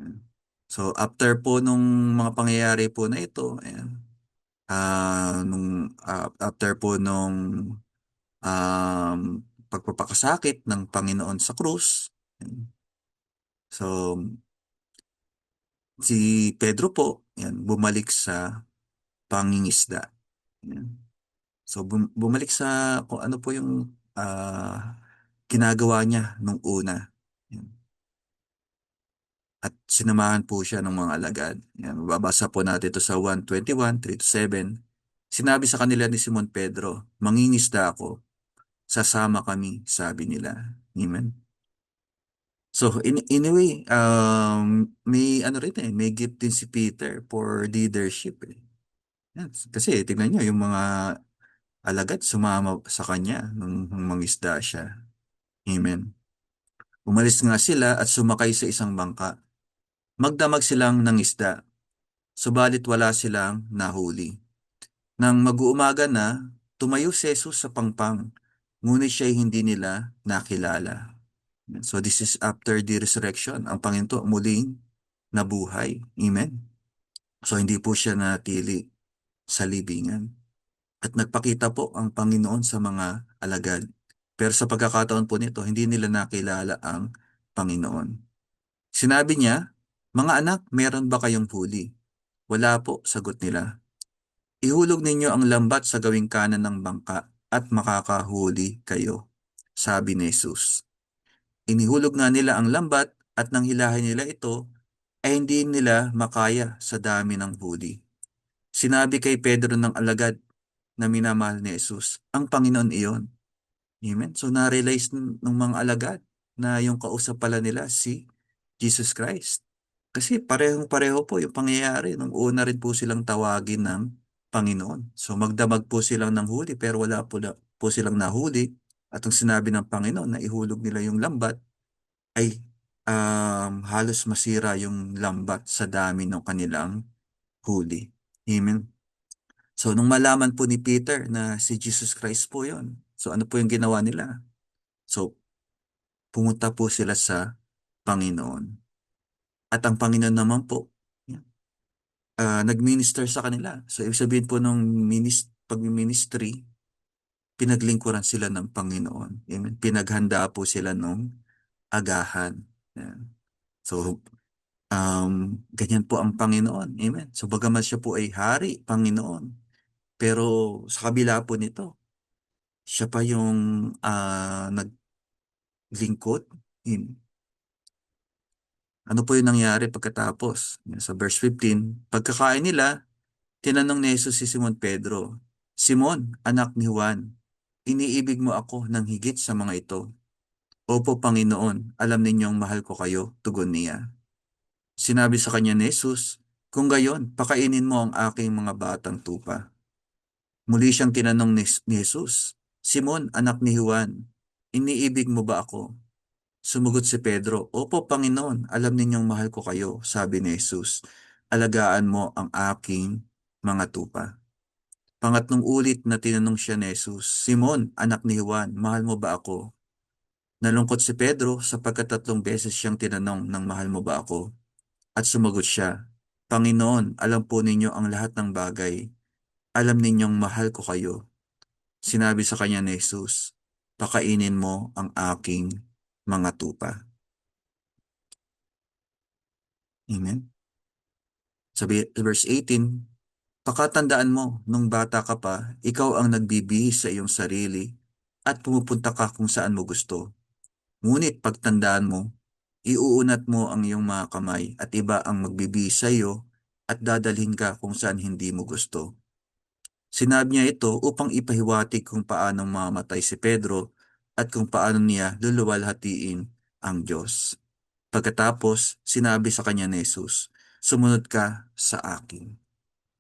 Ayan. So, after po nung mga pangyayari po na ito, ayan, after po nung um, pagpapakasakit ng Panginoon sa krus, ayan, so, si Pedro po, ayan, bumalik sa pangingisda. Ayan. So, bumalik sa kung ano po yung ginagawa niya nung una. Ayan. At sinamahan po siya ng mga alagad. Yan, babasa po natin ito sa 1:21, 3-7. Sinabi sa kanila ni Simon Pedro, mangingisda ako, sasama kami, sabi nila. Amen. So, anyway, may ano rin may gift din si Peter for leadership. Yan, kasi tingnan niyo, yung mga alagad sumama sa kanya nung mangisda siya. Amen. Umalis nga sila at sumakay sa isang bangka. Magdamag silang ng isda, subalit wala silang nahuli. Nang mag-uumaga na, tumayo si Jesus sa pangpang, ngunit siya'y hindi nila nakilala. So this is after the resurrection. Ang Panginoon muling nabuhay. Amen. So hindi po siya natili sa libingan. At nagpakita po ang Panginoon sa mga alagad. Pero sa pagkakataon po nito, hindi nila nakilala ang Panginoon. Sinabi niya, "Mga anak, meron ba kayong huli?" "Wala po," sagot nila. "Ihulog ninyo ang lambat sa gawing kanan ng bangka at makakahuli kayo," sabi ni Jesus. Inihulog nga nila ang lambat at nang hilahin nila ito, ay hindi nila makaya sa dami ng huli. Sinabi kay Pedro ng alagad na minamahal ni Jesus, "Ang Panginoon iyon." Amen. So na-realize ng mga alagad na yung kausap pala nila si Jesus Christ. Kasi parehong-pareho po yung pangyayari nung una rin po silang tawagin ng Panginoon. So magdamag po silang ng huli pero wala po silang nahuli. At ang sinabi ng Panginoon na ihulog nila yung lambat ay halos masira yung lambat sa dami ng kanilang huli. Amen. So nung malaman po ni Peter na si Jesus Christ po yon, so ano po yung ginawa nila? So pumunta po sila sa Panginoon. At ang Panginoon naman po, nag-minister sa kanila. So, ibig sabihin po nung pag-ministry, pinaglingkuran sila ng Panginoon. Amen. Pinaghanda po sila nung agahan. Yan. So, ganyan po ang Panginoon. Amen. So, bagaman siya po ay hari, Panginoon. Pero sa kabila po nito, siya pa yung naglingkod. Ano po yung nangyari pagkatapos? Sa verse 15, pagkakain nila, tinanong ni Jesus si Simon Pedro, "Simon, anak ni Juan, iniibig mo ako ng higit sa mga ito?" "Opo, Panginoon, alam ninyong mahal ko kayo," tugon niya. Sinabi sa kanya ni Jesus, "Kung gayon, pakainin mo ang aking mga batang tupa." Muli siyang tinanong ni Jesus, "Simon, anak ni Juan, iniibig mo ba ako?" Sumagot si Pedro, "Opo, Panginoon, alam ninyong mahal ko kayo," sabi ni Jesus. "Alagaan mo ang aking mga tupa." Pangatlong ulit na tinanong siya ni Jesus, "Simon, anak ni Juan, mahal mo ba ako?" Nalungkot si Pedro sapagkat 3 beses siyang tinanong ng mahal mo ba ako? At sumagot siya, "Panginoon, alam po ninyo ang lahat ng bagay. Alam ninyong mahal ko kayo." Sinabi sa kanya ni Jesus, "Pakainin mo ang aking mga tupa." Amen. Sabi, verse 18, "Pakatandaan mo, nung bata ka pa, ikaw ang nagbibihis sa iyong sarili at pumupunta ka kung saan mo gusto. Ngunit pagtandaan mo, iuunat mo ang iyong mga kamay at iba ang magbibihis sa iyo at dadalhin ka kung saan hindi mo gusto." Sinabi niya ito upang ipahiwatig kung paano mamatay si Pedro at kung paano niya luluwalhatiin ang Diyos. Pagkatapos, sinabi sa kanya ni Jesus, "Sumunod ka sa akin."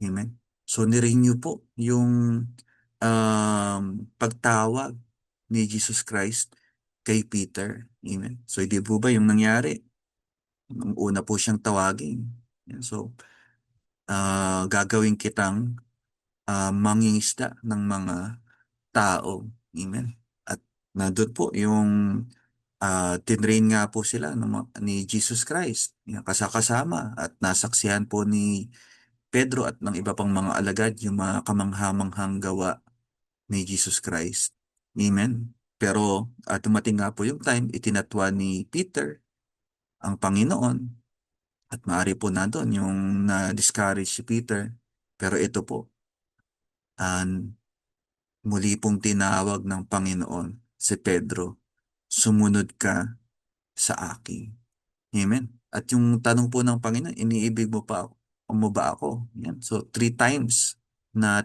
Amen. So, nirenew po yung pagtawag ni Jesus Christ kay Peter. Amen. So, hindi po ba yung nangyari? Nung una po siyang tawagin. Yan. So, gagawin kitang mangingisda ng mga tao. Amen. At nandun po yung tinrain nga po sila ni Jesus Christ. Yan, kasama at nasaksihan po ni Pedro at ng iba pang mga alagad yung mga kamanghamanghang gawa ni Jesus Christ. Amen. Pero dumating nga po yung time, itinatwa ni Peter ang Panginoon at maaari po na doon yung na-discourage si Peter. Pero ito po, muli pong tinawag ng Panginoon si Pedro, "Sumunod ka sa akin." Amen. At yung tanong po ng Panginoon, "Iniibig mo ba ako?" Yan. So, 3 times na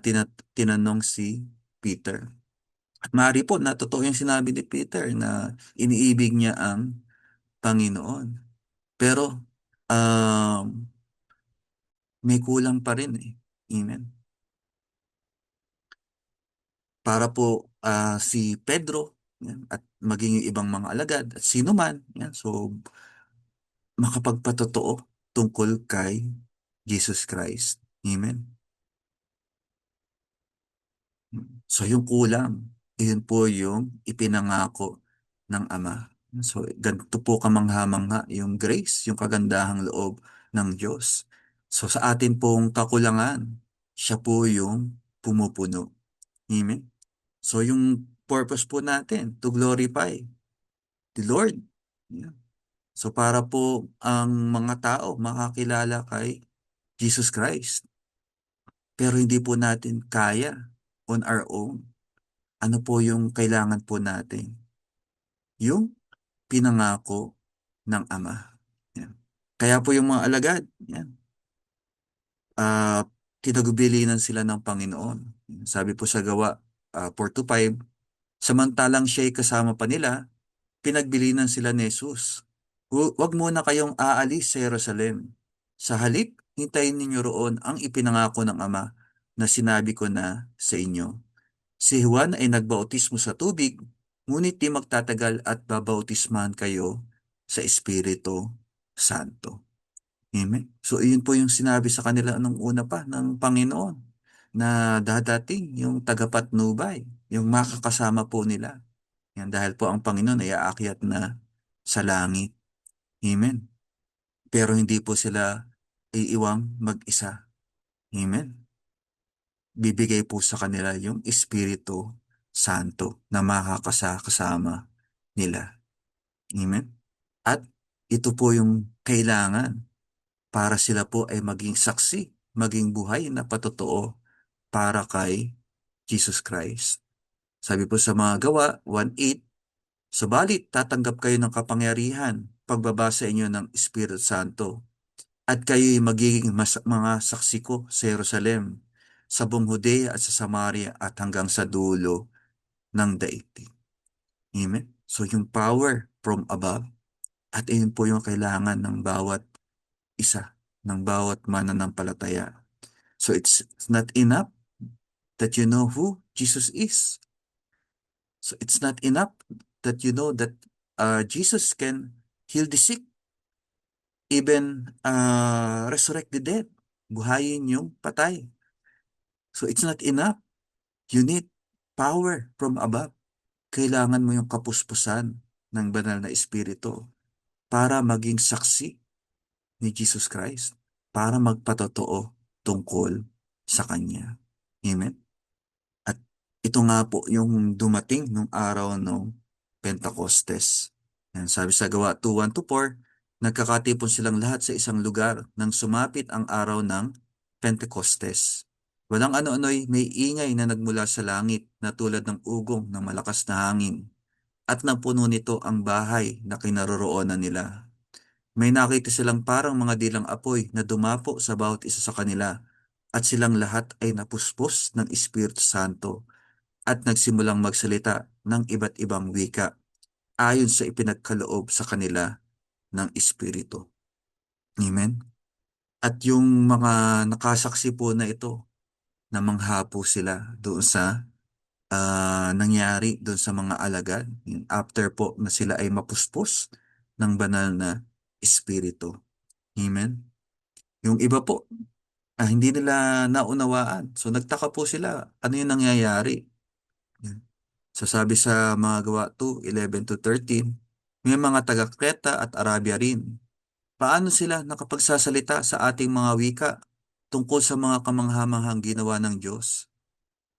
tinanong si Peter. At maaari po na totoo yung sinabi ni Peter na iniibig niya ang Panginoon. Pero, may kulang pa rin eh. Amen. Para po si Pedro, yan, at maging yung ibang mga alagad at sino man. Yan. So, makapagpatotoo tungkol kay Jesus Christ. Amen. So yung kulang, yun po yung ipinangako ng Ama. So ganito po kamangha-mangha yung grace, yung kagandahang loob ng Diyos. So sa atin pong kakulangan, siya po yung pumupuno. Amen. So yung purpose po natin to glorify the Lord. Yeah. So para po ang mga tao makakilala kay Jesus Christ. Pero hindi po natin kaya on our own. Ano po yung kailangan po natin? Yung pinangako ng Ama. Yan. Kaya po yung mga alagad, yan, ah tinagubilinan sila ng Panginoon. Sabi po sa Gawa 4 to 5, samantalang siya'y kasama pa nila, pinagbilinan sila ni Jesus. Huwag muna kayong aalis sa Jerusalem. Sa halip, hintayin ninyo roon ang ipinangako ng Ama na sinabi ko na sa inyo. Si Juan ay nagbautismo sa tubig, ngunit di magtatagal at babautismahan kayo sa Espiritu Santo. Amen. So, iyon po yung sinabi sa kanila nung una pa ng Panginoon na dadating yung tagapatnubay, yung makakasama po nila. Yan, dahil po ang Panginoon ay aakyat na sa langit. Amen. Pero hindi po sila iiwang mag-isa. Amen. Bibigay po sa kanila yung Espiritu Santo na makakasama nila. Amen? At ito po yung kailangan para sila po ay maging saksi, maging buhay na patotoo para kay Jesus Christ. Sabi po sa mga Gawa 1:8, subalit tatanggap kayo ng kapangyarihan pagbabasa inyo ng Espiritu Santo at kayo'y magiging mga saksi ko sa Jerusalem, sa buong Judea at sa Samaria at hanggang sa dulo ng daigdig. Amen? So yung power from above, at iyon po yung kailangan ng bawat isa, ng bawat mananampalataya. So it's not enough that you know who Jesus is. So it's not enough that you know that Jesus can heal the sick, even resurrect the dead, buhayin yung patay. So it's not enough. You need power from above. Kailangan mo yung kapuspusan ng banal na espiritu para maging saksi ni Jesus Christ, para magpatotoo tungkol sa Kanya. Amen? At ito nga po yung dumating nung araw ng Pentecostes. Yan, sabi sa Gawa 2:1 to 4, nagkakatipon silang lahat sa isang lugar nang sumapit ang araw ng Pentecostes. Walang ano-ano'y may ingay na nagmula sa langit na tulad ng ugong ng malakas na hangin at napuno nito ang bahay na kinaroroonan nila. May nakita silang parang mga dilang apoy na dumapo sa bawat isa sa kanila at silang lahat ay napuspos ng Espiritu Santo at nagsimulang magsalita ng iba't ibang wika ayon sa ipinagkaloob sa kanila ng Espiritu. Amen? At yung mga nakasaksi po na ito, namangha po sila doon sa nangyari doon sa mga alagad after po na sila ay mapuspos ng banal na Espiritu. Amen? Yung iba po, hindi nila naunawaan. So nagtaka po sila, ano yung nangyayari? Yan. So sabi sa mga Gawa 2:11 to 13, may mga taga-Kreta at Arabia rin. Paano sila nakapagsasalita sa ating mga wika tungkol sa mga kamanghamanghang ginawa ng Diyos?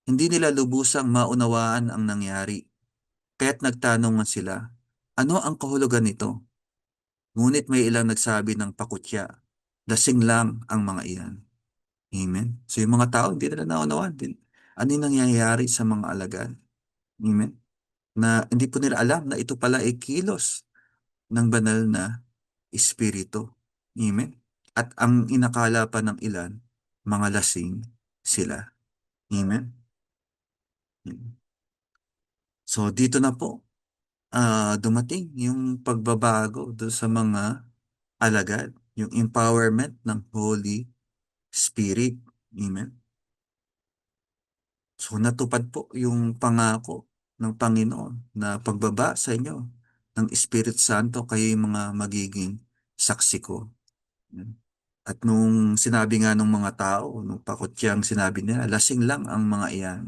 Hindi nila lubusang maunawaan ang nangyari. Kaya't nagtanungan sila, ano ang kahulugan nito? Ngunit may ilang nagsabi ng pakutya, lasing lang ang mga iyan. Amen? So yung mga tao, hindi nila naunawaan din. Ano yung nangyayari sa mga alagad? Amen? Na hindi po nila alam na ito pala ay kilos ng banal na espiritu. Amen? At ang inakala pa ng ilan, mga lasing sila. Amen? So dito na po dumating yung pagbabago do sa mga alagad, yung empowerment ng Holy Spirit. Amen? So natupad po yung pangako ng Panginoon na pagbaba sa inyo ng Espiritu Santo, kayo yung mga magiging saksi ko. Yan. At nung sinabi nga ng mga tao, nung pakutyang sinabi nila, lasing lang ang mga iyan.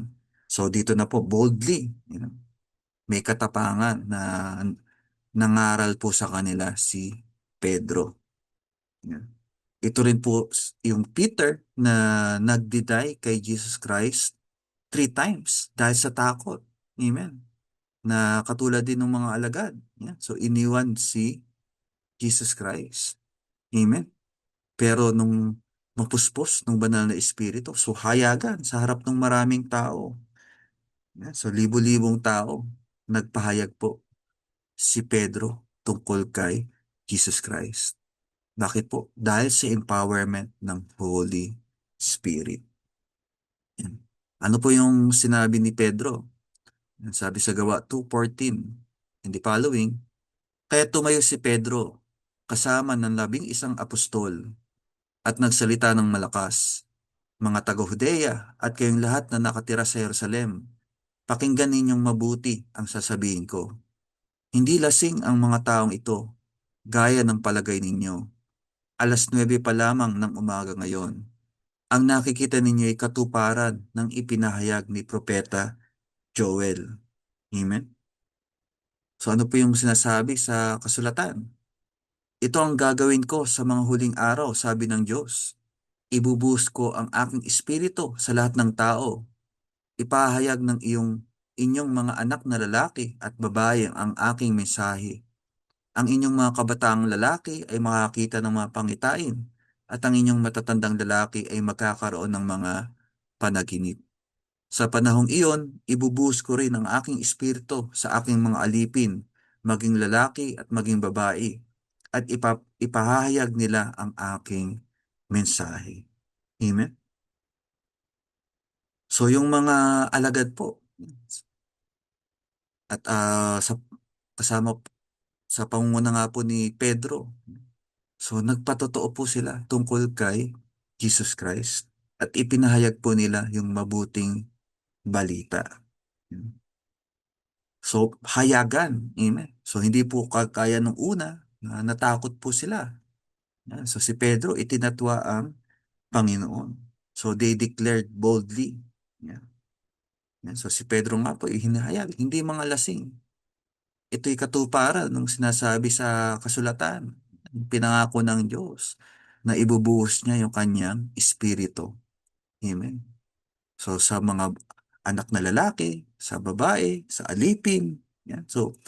So dito na po, boldly, may katapangan na nangaral po sa kanila si Pedro. Yan. Ito rin po yung Peter na nagdiday kay Jesus Christ 3 times dahil sa takot. Amen. Na katulad din ng mga alagad. Yan. So iniwan si Jesus Christ. Amen. Pero nung mapuspos ng banal na espiritu, so hayagan sa harap ng maraming tao. Yan. So libo-libong tao nagpahayag po si Pedro tungkol kay Jesus Christ. Bakit po? Dahil sa empowerment ng Holy Spirit. Yan. Ano po yung sinabi ni Pedro? Yan, sabi sa Gawa 2:14 and the following, kaya tumayo si Pedro kasama ng 11 apostol at nagsalita ng malakas. Mga taga-Hudeya at kayong lahat na nakatira sa Jerusalem, pakinggan ninyong mabuti ang sasabihin ko. Hindi lasing ang mga taong ito, gaya ng palagay ninyo. 9:00 pa lamang ng umaga ngayon. Ang nakikita ninyo ay katuparan ng ipinahayag ni Propeta Joel. Amen? So ano po yung sinasabi sa kasulatan? Ito ang gagawin ko sa mga huling araw, sabi ng Diyos. Ibubuhos ko ang aking espiritu sa lahat ng tao. Ipahayag ng inyong mga anak na lalaki at babae ang aking mensahe. Ang inyong mga kabataang lalaki ay makakita ng mga pangitain at ang inyong matatandang lalaki ay magkakaroon ng mga panaginip. Sa panahong iyon, ibubuhos ko rin ang aking espiritu sa aking mga alipin, maging lalaki at maging babae, at ipahahayag nila ang aking mensahe. Amen? So yung mga alagad po, at kasama sa pangunguna nga po ni Pedro, so nagpatotoo po sila tungkol kay Jesus Christ at ipinahayag po nila yung mabuting balita. So hayagan, amen. So hindi po kaya nung una na natakot po sila. Yan. So si Pedro itinatwa ang Panginoon. So they declared boldly. Yan. Yan. So si Pedro nga po hinahayag, hindi mga lasing. Ito'y katuparan ng sinasabi sa kasulatan. Pinangako ng Diyos na ibubuhos niya yung kanyang espiritu. Amen. So sa mga anak na lalaki, sa babae, sa alipin. Yan. So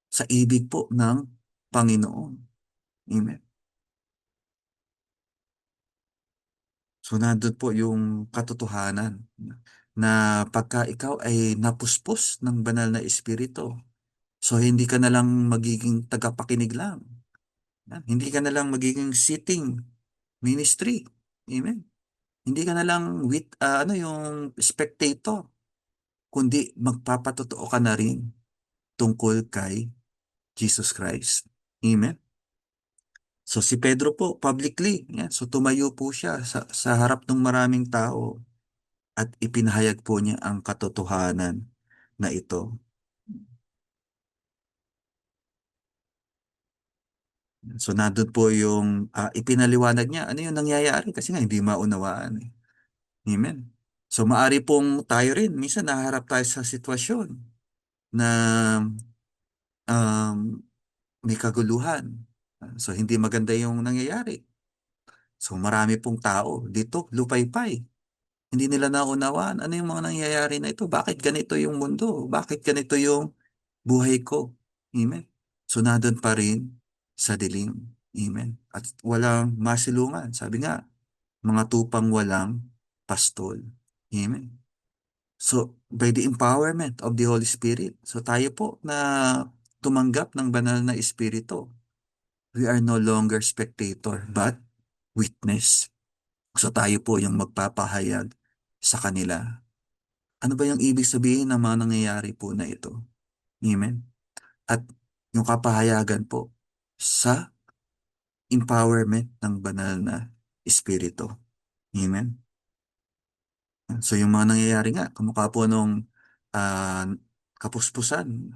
sa ibig po ng Panginoon. Amen. So nandun po yung katotohanan na pagka ikaw ay napuspos ng banal na espiritu, so hindi ka na lang magiging tagapakinig lang. Hindi ka na lang magiging sitting ministry. Amen. Hindi ka na lang yung spectator, kundi magpapatotoo ka na rin tungkol kay Jesus Christ. Amen. So si Pedro po publicly, yan, so tumayo po siya sa harap ng maraming tao at ipinahayag po niya ang katotohanan na ito. So nandun po yung ipinaliwanag niya ano yung nangyayari kasi nga hindi maunawaan. Amen. So maari pong tayo rin, minsan naharap tayo sa sitwasyon na um, may kaguluhan. So hindi maganda yung nangyayari. So marami pong tao dito, lupaypay. Hindi nila naunawaan ano yung mga nangyayari na ito. Bakit ganito yung mundo? Bakit ganito yung buhay ko? Amen. So nandun pa rin sa dilim. Amen. At walang masilungan. Sabi nga, mga tupang walang pastol. Amen. So, by the empowerment of the Holy Spirit, so tayo po na tumanggap ng banal na Espiritu, we are no longer spectator, but witness. So tayo po yung magpapahayag sa kanila. Ano ba yung ibig sabihin ng mga nangyayari po na ito? Amen. At yung kapahayagan po sa empowerment ng banal na Espiritu. Amen. So yung mga nangyayari nga, kamukha po nung ah, kapuspusan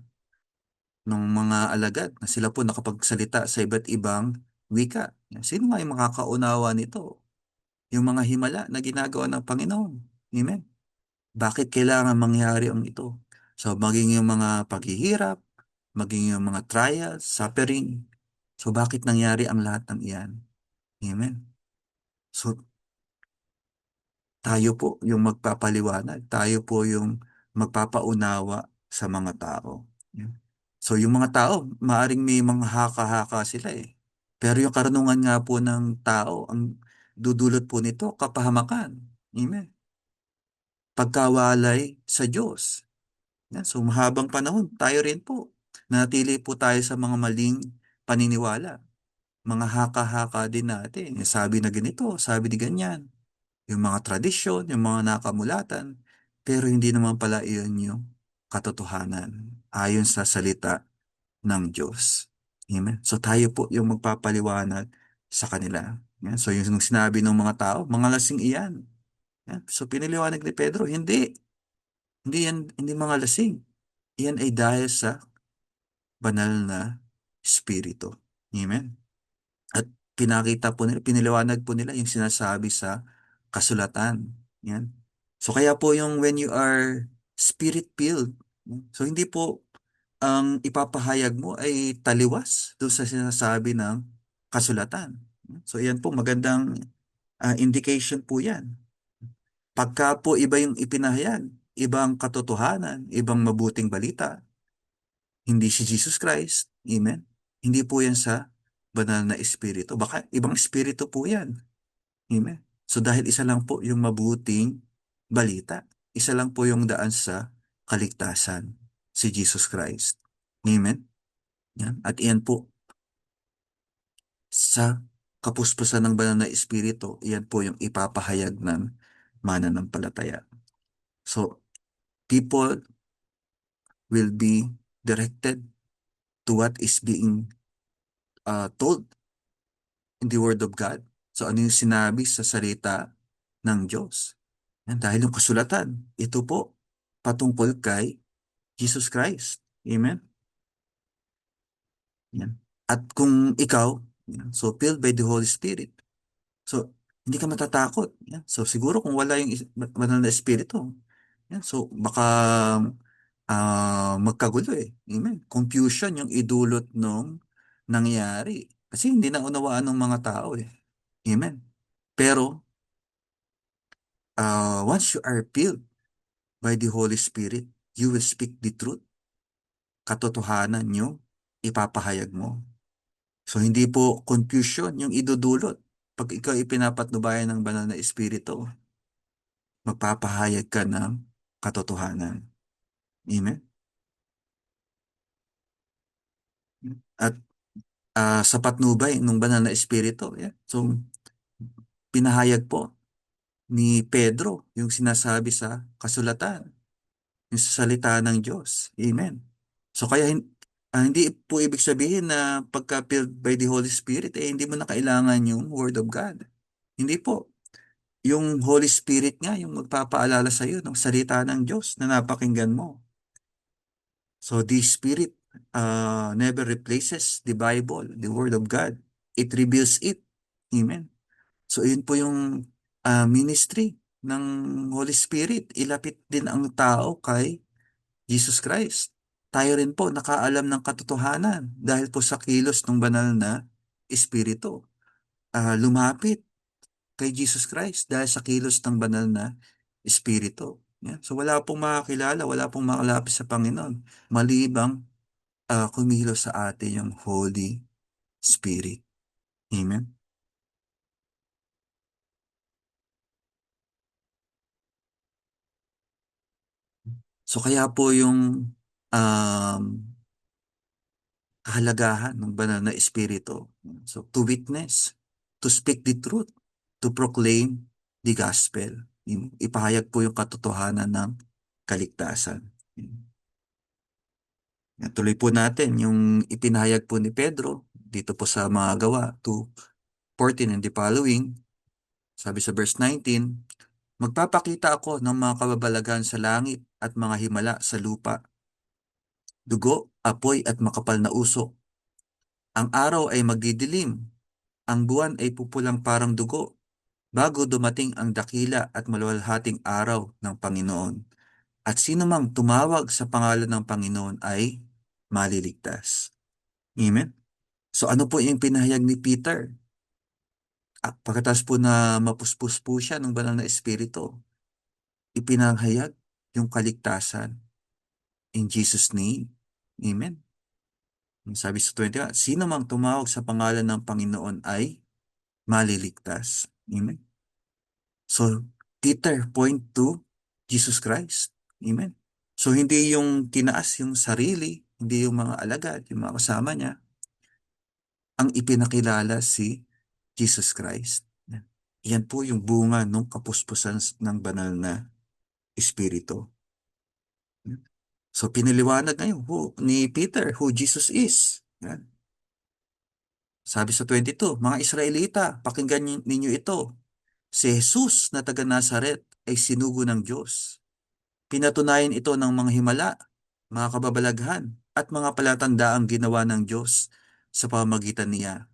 ng mga alagad na sila po nakapagsalita sa iba't ibang wika. Sino nga yung makakaunawa nito? Yung mga himala na ginagawa ng Panginoon. Amen. Bakit kailangan mangyari ang ito? So, maging yung mga paghihirap, maging yung mga trials, suffering. So, bakit nangyari ang lahat ng iyan? Amen. So, tayo po yung magpapaliwanag. Tayo po yung magpapaunawa sa mga tao. Yan. So, yung mga tao, maaring may mga haka-haka sila eh. Pero yung karunungan nga po ng tao, ang dudulot po nito, kapahamakan. Amen. Pagkawalay sa Diyos. Yan. So, mahabang panahon, tayo rin po. Nanatili po tayo sa mga maling paniniwala. Mga haka-haka din natin. Sabi na ganito, sabi ni ganyan. Yung mga tradisyon, yung mga nakamulatan. Pero hindi naman pala iyon yung katotohanan. Ayon sa salita ng Diyos. Amen. So, tayo po yung magpapaliwanag sa kanila. Yan. So, yung sinabi ng mga tao, mga lasing iyan. Yan. So, piniliwanag ni Pedro, hindi. Hindi mga lasing. Iyan ay dahil sa banal na Espiritu. Amen. At pinakita po nila, piniliwanag po nila yung sinasabi sa kasulatan. Yan. So kaya po yung when you are spirit-filled, so hindi po ang ipapahayag mo ay taliwas doon sa sinasabi ng kasulatan. So yan po, magandang indication po yan. Pagka po iba yung ipinahayag, ibang katotohanan, ibang mabuting balita, hindi si Jesus Christ, amen? Hindi po yan sa banal na espiritu. Baka ibang espiritu po yan, amen? So dahil isa lang po yung mabuting balita, isa lang po yung daan sa kaligtasan, si Jesus Christ. Amen? Yan. At iyan po, sa kapuspusan ng banal na espiritu, iyan po yung ipapahayag ng mananampalataya. So, people will be directed to what is being told in the Word of God. So ano yung sinabi sa salita ng Diyos? Yan, dahil yung kasulatan, ito po patungkol kay Jesus Christ. Amen? Yan. At kung ikaw, yan, so filled by the Holy Spirit, so hindi ka matatakot. Yan. So siguro kung wala yung banal na Espiritu, yan, so baka magkagulo eh. Amen? Confusion yung idulot nung nangyari. Kasi hindi na unawaan ng mga tao eh. Amen? Pero, once you are filled by the Holy Spirit, you will speak the truth. Katotohanan yung ipapahayag mo. So, hindi po confusion yung idudulot. Pag ikaw ipinapatnubayan ng banal na Espiritu, magpapahayag ka ng katotohanan. Amen? At sa patnubay ng banal na Espiritu, yeah. So, pinahayag po ni Pedro yung sinasabi sa kasulatan, yung sa salita ng Diyos. Amen. So kaya hindi po ibig sabihin na pagka-filled by the Holy Spirit, hindi mo na kailangan yung Word of God. Hindi po. Yung Holy Spirit nga, yung magpapaalala sa iyo ng salita ng Diyos na napakinggan mo. So the Spirit never replaces the Bible, the Word of God. It reveals it. Amen. So yun po yung ministry ng Holy Spirit. Ilapit din ang tao kay Jesus Christ. Tayo rin po nakaalam ng katotohanan dahil po sa kilos ng banal na Espiritu. Lumapit kay Jesus Christ dahil sa kilos ng banal na Espiritu. Yeah. So wala pong makakilala, wala pong makalapit sa Panginoon malibang kumilos sa atin yung Holy Spirit. Amen. So kaya po yung um, kahalagahan ng banal na espiritu. So to witness, to speak the truth, to proclaim the gospel. Ipahayag po yung katotohanan ng kaligtasan. Tuloy po natin yung ipinahayag po ni Pedro dito po sa mga gawa 2:14 and the following. Sabi sa verse 19, Magpapakita ako ng mga kababalaghan sa langit at mga himala sa lupa, dugo, apoy at makapal na usok. Ang araw ay magdidilim, ang buwan ay pupulang parang dugo, bago dumating ang dakila at maluwalhating araw ng Panginoon. At sino mang tumawag sa pangalan ng Panginoon ay maliligtas. Amen? So ano po yung pinahayag ni Peter? Pagkatapos po na mapuspos po siya ng banal na espiritu, ipinahayag yung kaligtasan in Jesus' name. Amen? Sabi sa 21, sino mang tumawag sa pangalan ng Panginoon ay maliligtas. Amen? So, Peter point to Jesus Christ. Amen? So, hindi yung tinaas yung sarili, hindi yung mga alagad, yung mga kasama niya, ang ipinakilala si Jesus Christ. Yan po yung bunga ng kapuspusan ng banal na espiritu. So, pinaliwanag ngayon ni Peter who Jesus is. Yan. Sabi sa 22, mga Israelita, pakinggan ninyo ito. Si Jesus na taga Nazaret ay sinugo ng Diyos. Pinatunayan ito ng mga himala, mga kababalaghan, at mga palatandaang ginawa ng Diyos sa pamamagitan niya.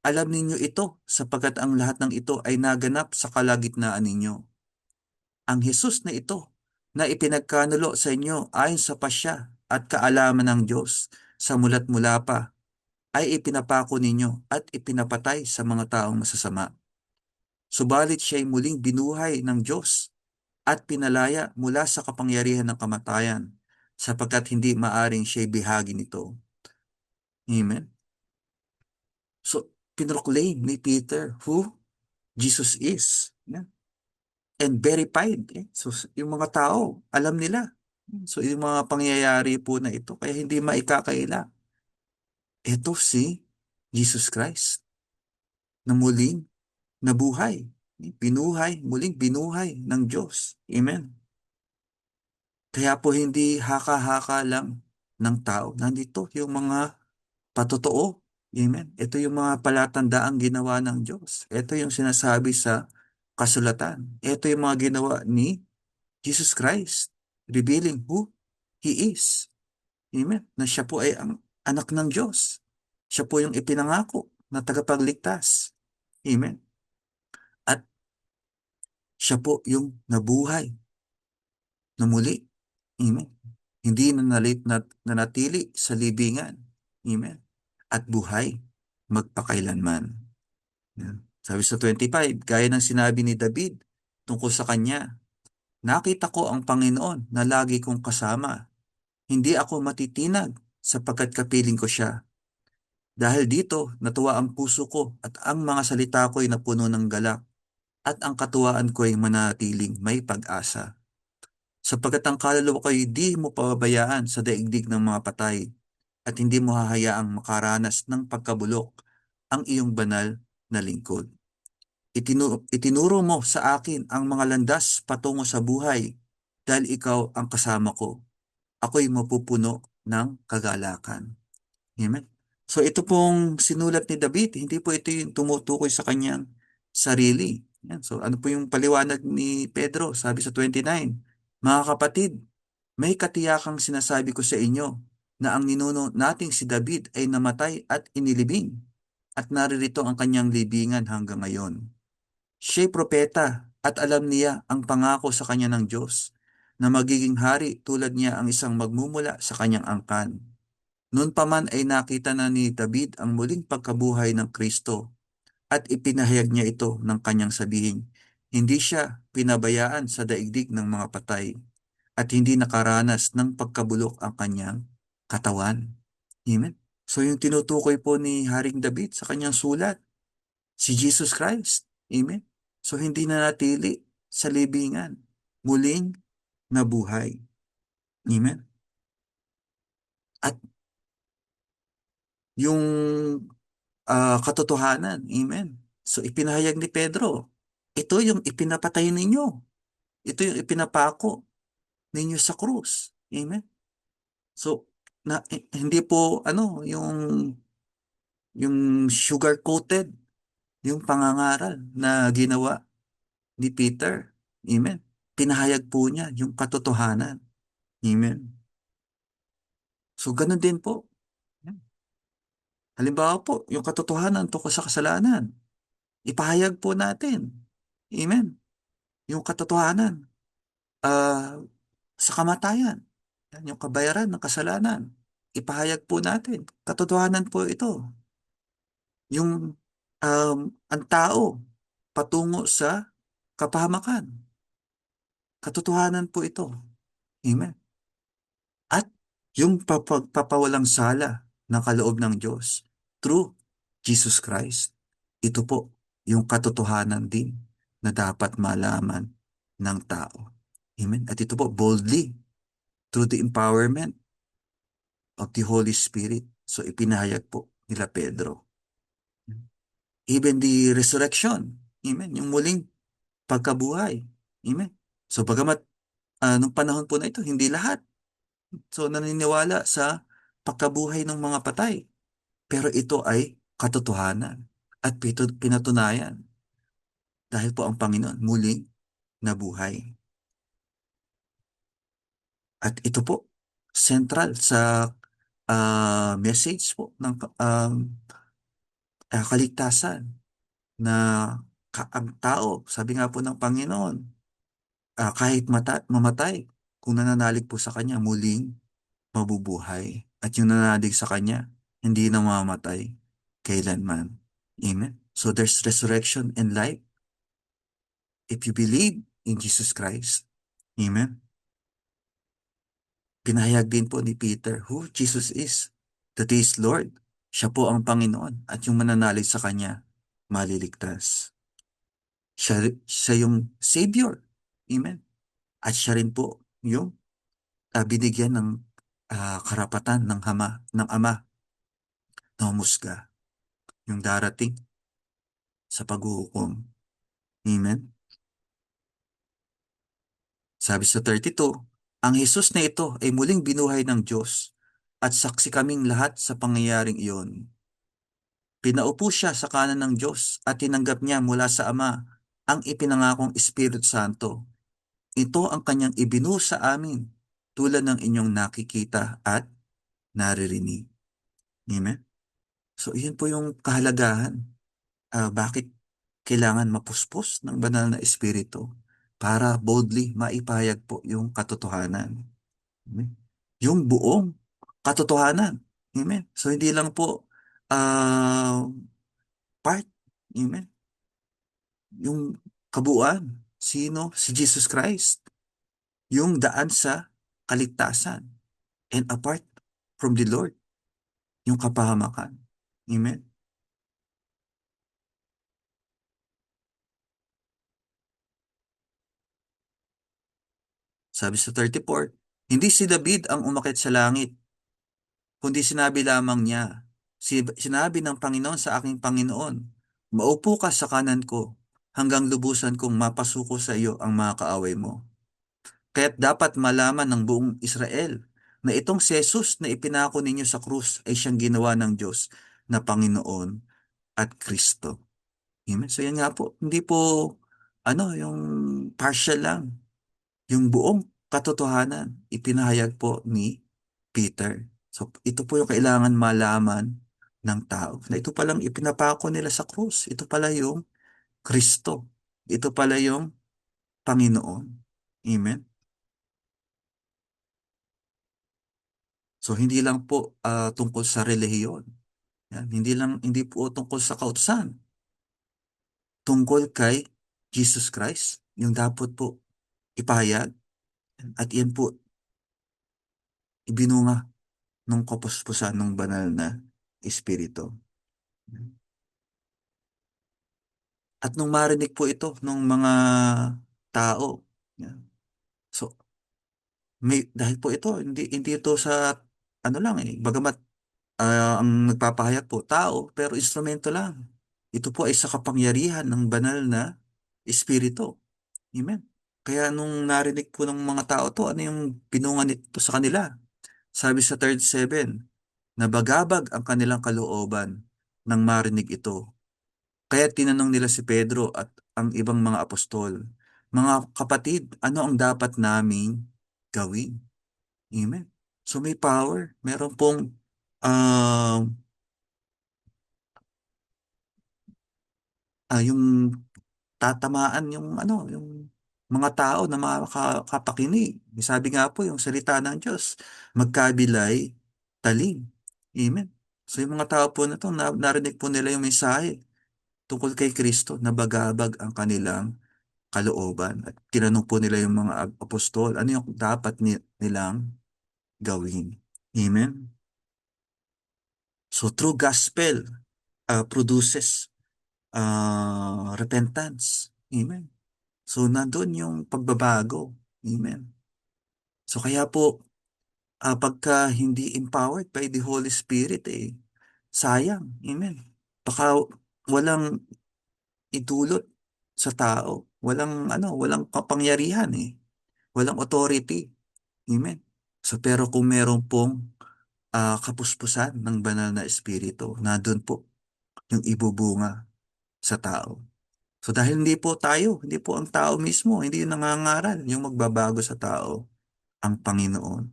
Alam ninyo ito sapagkat ang lahat ng ito ay naganap sa kalagitnaan ninyo. Ang Jesus na ito na ipinagkanulo sa inyo ayon sa pasya at kaalaman ng Diyos sa mulat mula pa ay ipinapako ninyo at ipinapatay sa mga taong masasama. Subalit siya'y muling binuhay ng Diyos at pinalaya mula sa kapangyarihan ng kamatayan sapagkat hindi maaring siya'y bihagi nito. Amen? So, pinroclaim ni Peter who Jesus is. Yeah. And verified. So, yung mga tao, alam nila. So, yung mga pangyayari po na ito, kaya hindi maikakaila. Ito si Jesus Christ na muling nabuhay. Binuhay, muling binuhay ng Diyos. Amen. Kaya po hindi haka-haka lang ng tao. Nandito yung mga patotoo. Amen. Ito yung mga palatandaang ginawa ng Diyos. Ito yung sinasabi sa kasulatan. Ito yung mga ginawa ni Jesus Christ, revealing who He is. Amen. Na siya po ay ang anak ng Diyos. Siya po yung ipinangako na tagapagligtas. Amen. At siya po yung nabuhay na muli. Amen. Hindi nanatili sa libingan. Amen. At buhay magpakailanman. Yan. Sabi sa 25, gaya ng sinabi ni David tungkol sa kanya, nakita ko ang Panginoon na lagi kong kasama. Hindi ako matitinag sapagkat kapiling ko siya. Dahil dito, natuwa ang puso ko at ang mga salita ko'y napuno ng galak at ang katuwaan ko'y manatiling may pag-asa. Sapagkat ang kaluluwa ko'y di mo pababayaan sa daigdig ng mga patay at hindi mo hahayaang makaranas ng pagkabulok ang iyong banal na lingkod. Itinuro mo sa akin ang mga landas patungo sa buhay dahil ikaw ang kasama ko. Ako'y mapupuno ng kagalakan. Amen. So ito pong sinulat ni David, hindi po ito yung tumutukoy sa kanyang sarili. Yan. So ano po yung paliwanag ni Pedro? Sabi sa 29, mga kapatid, may katiyakang sinasabi ko sa inyo na ang ninuno nating si David ay namatay at inilibing at naririto ang kanyang libingan hanggang ngayon. Siya'y propeta at alam niya ang pangako sa kanya ng Diyos na magiging hari tulad niya ang isang magmumula sa kanyang angkan. Noon pa man ay nakita na ni David ang muling pagkabuhay ng Kristo at ipinahayag niya ito ng kanyang sabihin. Hindi siya pinabayaan sa daigdig ng mga patay at hindi nakaranas ng pagkabulok ang kanyang katawan. Amen? So yung tinutukoy po ni Haring David sa kanyang sulat, si Jesus Christ. Amen? So hindi na natili sa libingan, muling nabuhay. Amen? At yung katotohanan, amen. So ipinahayag ni Pedro, ito yung ipinapatay ninyo. Ito yung ipinapako ninyo sa krus. Amen. So hindi po yung sugar coated yung pangangaral na ginawa ni Peter. Amen. Pinahayag po niya yung katotohanan. Amen. So, ganun din po. Halimbawa po, yung katotohanan tungkol sa kasalanan. Ipahayag po natin. Amen. Yung katotohanan sa kamatayan. Yan, yung kabayaran ng kasalanan. Ipahayag po natin. Katotohanan po ito. Yung ang tao patungo sa kapahamakan. Katotohanan po ito. Amen. At yung papawalang sala ng kaloob ng Diyos through Jesus Christ. Ito po yung katotohanan din na dapat malaman ng tao. Amen. At ito po boldly through the empowerment of the Holy Spirit. So ipinahayag po nila Pedro. Even the resurrection. Amen. Yung muling pagkabuhay. Amen. So bagamat nung panahon po na ito, hindi lahat. So naniniwala sa pagkabuhay ng mga patay. Pero ito ay katotohanan at pinatunayan dahil po ang Panginoon muling nabuhay. At ito po, central sa message po ng kaligtasan na ang tao, sabi nga po ng Panginoon, kahit mamatay, kung nananalig po sa Kanya, muling mabubuhay. At yung nananalig sa Kanya, hindi na mamamatay kailanman. Amen? So there's resurrection and life if you believe in Jesus Christ. Amen? Pinahayag din po ni Peter who Jesus is. That is Lord. Siya po ang Panginoon at yung mananalig sa Kanya, maliligtas. Siya yung Savior. Amen. At siya rin po yung binigyan ng karapatan ng Ama na humusga yung darating sa paghuhukom. Amen. Sabi sa 32, ang Jesus na ito ay muling binuhay ng Diyos at saksi kaming lahat sa pangyayaring iyon. Pinaupo siya sa kanan ng Diyos at tinanggap niya mula sa Ama ang ipinangakong Espiritu Santo. Ito ang kanyang ibinuhos sa amin tulad ng inyong nakikita at naririnig. Amen? So, yun po yung kahalagahan. Bakit kailangan mapuspos ng banal na Espiritu para boldly maipahayag po yung katotohanan. Amen? Yung buong katotohanan. Amen? So, hindi lang po part. Amen? Yung kabuuan. Sino? Si Jesus Christ. Yung daan sa kaligtasan. And apart from the Lord, yung kapahamakan. Amen? Sabi sa 34, hindi si David ang umakyat sa langit, kundi sinabi lamang niya, sinabi ng Panginoon sa aking Panginoon, maupo ka sa kanan ko, hanggang lubusan kong mapasuko sa iyo ang mga kaaway mo. Kaya't dapat malaman ng buong Israel na itong si Jesus na ipinako ninyo sa krus ay siyang ginawa ng Diyos na Panginoon at Kristo. Amen? So yan nga po, hindi po yung partial lang. Yung buong katotohanan, ipinahayag po ni Peter. So ito po yung kailangan malaman ng tao. Na ito palang ipinapako nila sa krus. Ito pala yung Kristo. Ito pala yung Panginoon. Amen? So hindi lang po tungkol sa relihiyon. Yan. Hindi po tungkol sa kautusan. Tungkol kay Jesus Christ, yung dapat po ipahayag. At yan po ibinunga ng kapuspusan ng banal na Espiritu. At nung marinig po ito ng mga tao, yan. So dahil po ito, hindi ito sa lang bagamat ang nagpapahayag po tao, pero instrumento lang. Ito po ay sa kapangyarihan ng banal na Espiritu. Amen. Kaya nung narinig po ng mga tao to, ano yung pinunga nito sa kanila? Sabi sa 37, nabagabag ang kanilang kalooban nang marinig ito. Kaya tinanong nila si Pedro at ang ibang mga apostol, Mga kapatid, ano ang dapat naming gawin? Amen. So may power. Meron pong um, yung tatamaan yung yung mga tao na makakapakinig. Sabi nga po yung salita ng Diyos, magkabilay talim. Amen. So yung mga tao po na to, narinig po nila yung mensahe tungkol kay Kristo, nabagabag ang kanilang kalooban. At tinanong po nila yung mga apostol, ano yung dapat nilang gawin. Amen. So true gospel produces repentance. Amen. So, nandun yung pagbabago. Amen. So, kaya po, pagka hindi empowered by the Holy Spirit, sayang. Amen. Baka walang idulot sa tao. Walang kapangyarihan Walang authority. Amen. So, pero kung meron pong kapuspusan ng banal na espiritu, nandun po yung ibubunga sa tao. So dahil hindi po ang tao mismo, hindi yung nangangaral, yung magbabago sa tao, ang Panginoon,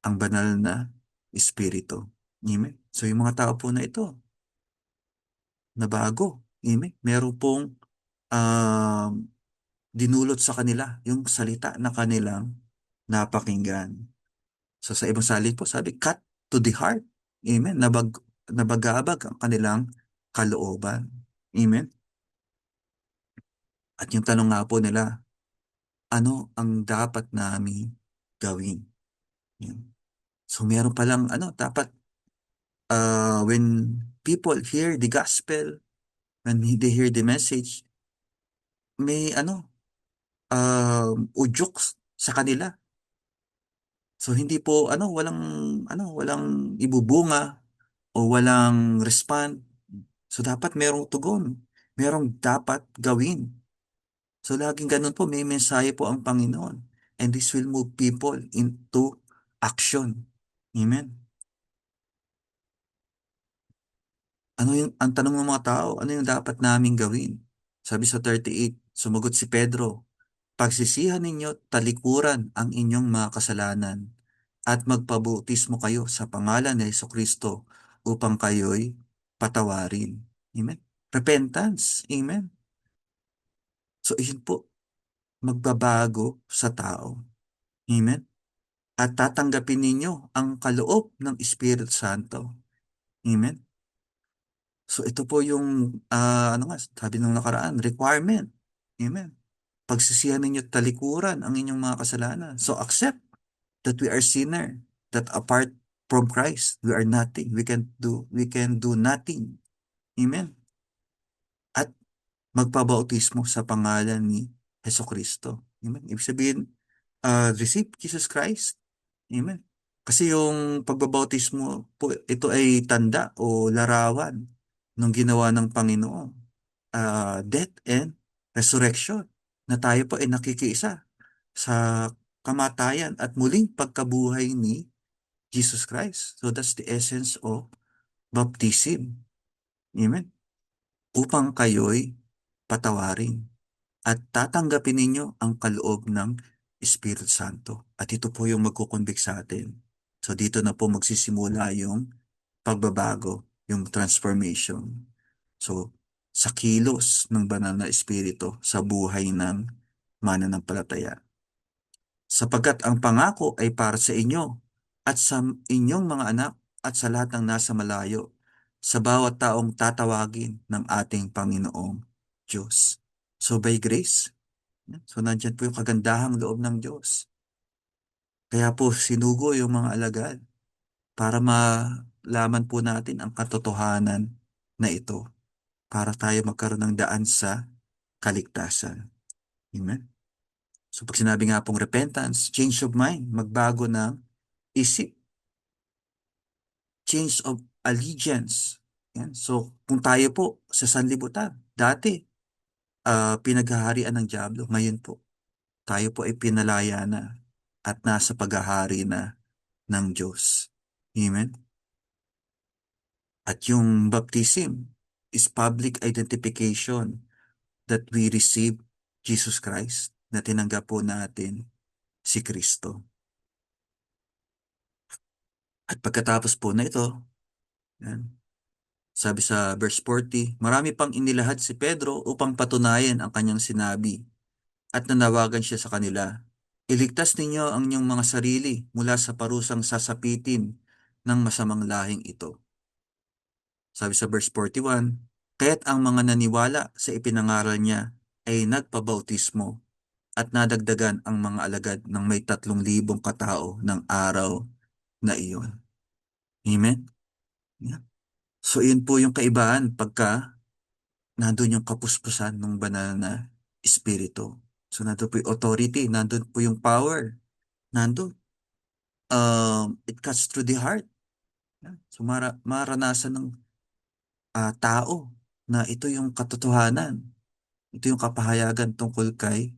ang banal na Espiritu. Amen. So yung mga tao po na ito, nabago. Amen. Meron pong um, dinulot sa kanila yung salita na kanilang napakinggan. So sa ibang salin po, sabi, cut to the heart. Amen. Nabagabag ang kanilang kalooban. Amen. At yung tanong nga po nila, ano ang dapat namin gawin? Yun. So meron palang dapat when people hear the gospel, when they hear the message, may udyok sa kanila. So hindi po walang ibubunga o walang respond. So dapat merong tugon, merong dapat gawin. So laging ganun po, may mensahe po ang Panginoon. And this will move people into action. Amen. Ang tanong ng mga tao, ano yung dapat naming gawin? Sabi sa 38, sumagot si Pedro, pagsisihan ninyo, talikuran ang inyong mga kasalanan at magpabautismo kayo sa pangalan ni Jesucristo upang kayo'y patawarin. Amen. Repentance. Amen. So, yun po, magbabago sa tao. Amen. At tatanggapin ninyo ang kaloob ng Espiritu Santo. Amen. So ito po yung, sabi nung nakaraan, requirement. Amen. Pagsisihan ninyo talikuran ang inyong mga kasalanan. So accept that we are sinner, that apart from Christ, we are nothing. We can do nothing. Amen. At magpabautismo sa pangalan ni Heso Kristo. Amen. Ibig sabihin, receive Jesus Christ. Amen. Kasi yung pagbabautismo po, ito ay tanda o larawan ng ginawa ng Panginoon. Death and resurrection na tayo po ay nakikiisa sa kamatayan at muling pagkabuhay ni Jesus Christ. So that's the essence of baptism. Amen. Upang kayo'y patawarin at tatanggapin ninyo ang kaloob ng Espiritu Santo. At ito po yung magkukonvict sa atin. So dito na po magsisimula yung pagbabago, yung transformation. So sa kilos ng banal na Espiritu sa buhay ng mananampalataya. Sapagkat ang pangako ay para sa inyo at sa inyong mga anak at sa lahat ng nasa malayo, sa bawat taong tatawagin ng ating Panginoong Diyos. So by grace, so nandyan po yung kagandahang loob ng Diyos. Kaya po sinugo yung mga alagad para malaman po natin ang katotohanan na ito para tayo magkaroon ng daan sa kaligtasan. Amen? So pag sinabi nga pong repentance, change of mind, magbago ng isip, change of allegiance. Yan. So kung tayo po sa sanlibutan, dati pinaghaharian ng dyablo, ngayon po tayo po ay pinalaya na at nasa paghahari na ng Diyos. Amen? At yung baptism is public identification that we receive Jesus Christ. na tinanggap po natin si Kristo. At pagkatapos po na ito, yan, sabi sa verse 40, marami pang inilahad si Pedro upang patunayan ang kanyang sinabi at nanawagan siya sa kanila. Iligtas ninyo ang inyong mga sarili mula sa parusang sasapitin ng masamang lahing ito. Sabi sa verse 41, kaya't ang mga naniwala sa ipinangaral niya ay nagpabautismo at nadagdagan ang mga alagad ng may 3,000 katao ng araw na iyon. Amen? Yeah. So, yun po yung kaibahan pagka nandun yung kapuspusan ng banal na espiritu. So, nandun po yung authority, nandun po yung power, nandun. It cuts through the heart. Yeah. So, maranasan ng tao na ito yung katotohanan. Ito yung kapahayagan tungkol kay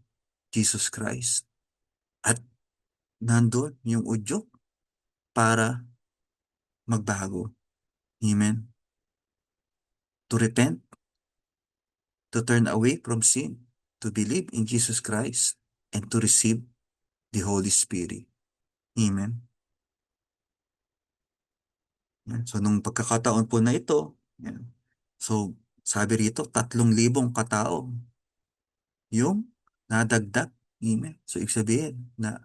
Jesus Christ. At nandun yung udyok para magbago. Amen. To repent, to turn away from sin, to believe in Jesus Christ, and to receive the Holy Spirit. Amen. Yan. So, nung pagkakataon po na ito, yan. So, sabi rito, 3,000 katao yung nadagdag. Amen. So, ibig sabihin na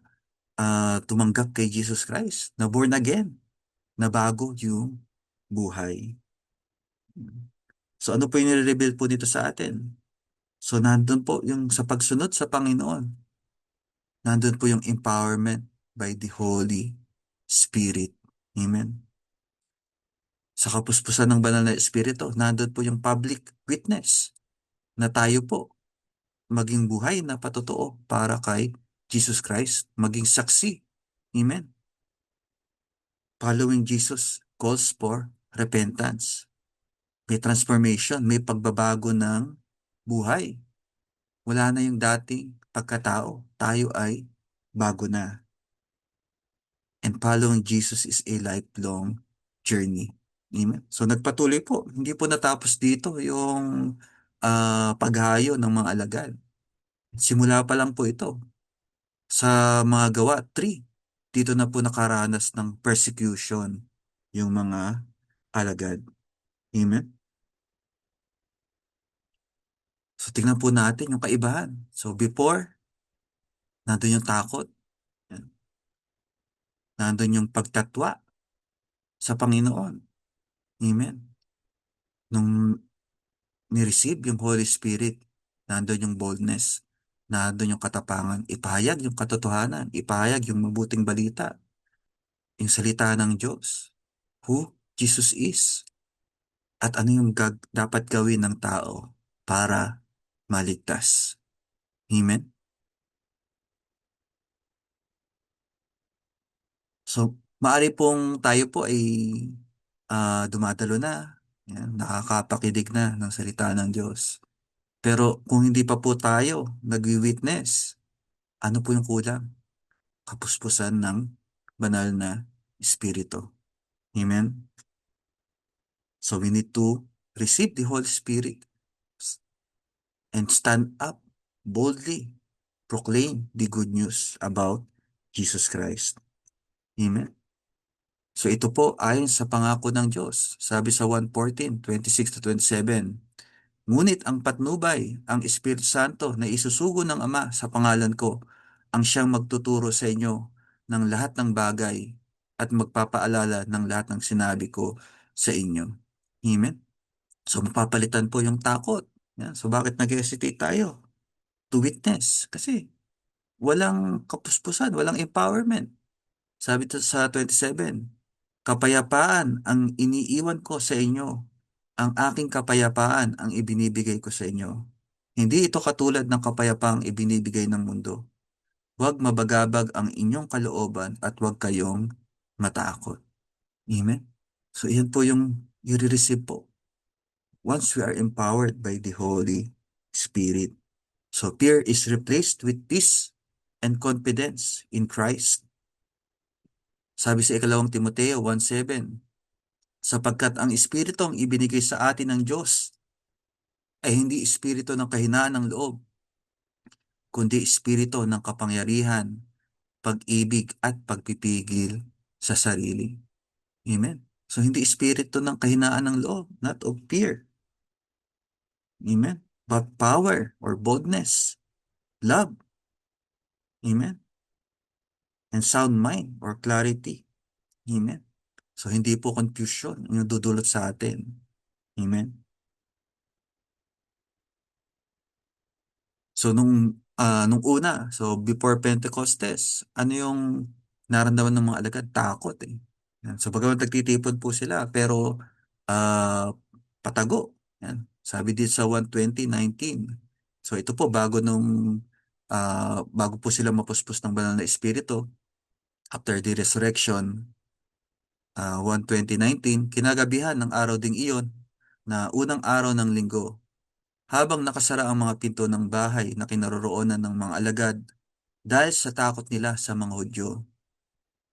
tumanggap kay Jesus Christ, na born again, na bago yung buhay. So, ano po yung nire-reveal po dito sa atin? So, nandun po yung sa pagsunod sa Panginoon. Nandun po yung empowerment by the Holy Spirit. Amen. Sa kapuspusan ng banal na Espiritu, nandun po yung public witness na tayo po maging buhay na patotoo para kay Jesus Christ, maging saksi. Amen. Following Jesus calls for repentance. May transformation, may pagbabago ng buhay. Wala na yung dating pagkatao. Tayo ay bago na. And following Jesus is a lifelong journey. Amen. So nagpatuloy po. Hindi po natapos dito yung paghayo ng mga alagad. Simula pa lang po ito. Sa mga gawa 3, dito na po nakaranas ng persecution yung mga alagad. Amen. So tingnan po natin yung kaibahan. So before, nandun yung takot. Yan. Nandun yung pagtatwa sa Panginoon. Amen. Nung ni-receive yung Holy Spirit, nandun yung boldness, nandun yung katapangan, ipahayag yung katotohanan, ipahayag yung mabuting balita, yung salita ng Diyos, who Jesus is, at ano yung dapat gawin ng tao para maligtas. Amen? So, maari pong tayo po ay dumadalo na, yan, nakakapakidig na ng salita ng Diyos. Pero kung hindi pa po tayo nag-witness, ano po yung kulang? Kapuspusan ng banal na Espiritu. Amen? So we need to receive the Holy Spirit and stand up boldly, proclaim the good news about Jesus Christ. Amen? So ito po ayon sa pangako ng Diyos. Sabi sa 1:14, 26-27, ngunit ang patnubay, ang Espiritu Santo na isusugo ng Ama sa pangalan ko, ang siyang magtuturo sa inyo ng lahat ng bagay at magpapaalala ng lahat ng sinabi ko sa inyo. Amen? So mapapalitan po yung takot. Yan. So bakit nag-hesitate tayo to witness? Kasi walang kapuspusan, walang empowerment. Sabi ito sa 27, kapayapaan ang iniiwan ko sa inyo. Ang aking kapayapaan ang ibinibigay ko sa inyo. Hindi ito katulad ng kapayapaang ibinibigay ng mundo. Huwag mabagabag ang inyong kalooban at huwag kayong matakot. Amen? So, iyan po yung i-receive po once we are empowered by the Holy Spirit. So, fear is replaced with peace and confidence in Christ. Sabi sa 2 Timoteo 1:7, sapagkat ang espiritu ang ibinigay sa atin ng Diyos ay hindi espiritu ng kahinaan ng loob, kundi espiritu ng kapangyarihan, pag-ibig at pagpipigil sa sarili. Amen. So hindi espiritu ng kahinaan ng loob, not of fear. Amen. But power or boldness, love. Amen. And sound mind or clarity. Amen. So hindi po confusion yung dudulot sa atin. Amen. So nung una, so before Pentecostes, ano yung naramdaman ng mga alagad? Takot eh. Yan. So bagaman nagtitipon po sila, pero ah, patago. Yan. Sabi dito sa 1:20:19. So ito po bago po sila mapuspos ng banal na espiritu after the resurrection, 1:20:19, kinagabihan ng araw ding iyon na unang araw ng linggo, habang nakasara ang mga pinto ng bahay na kinaroroonan ng mga alagad dahil sa takot nila sa mga Hudyo,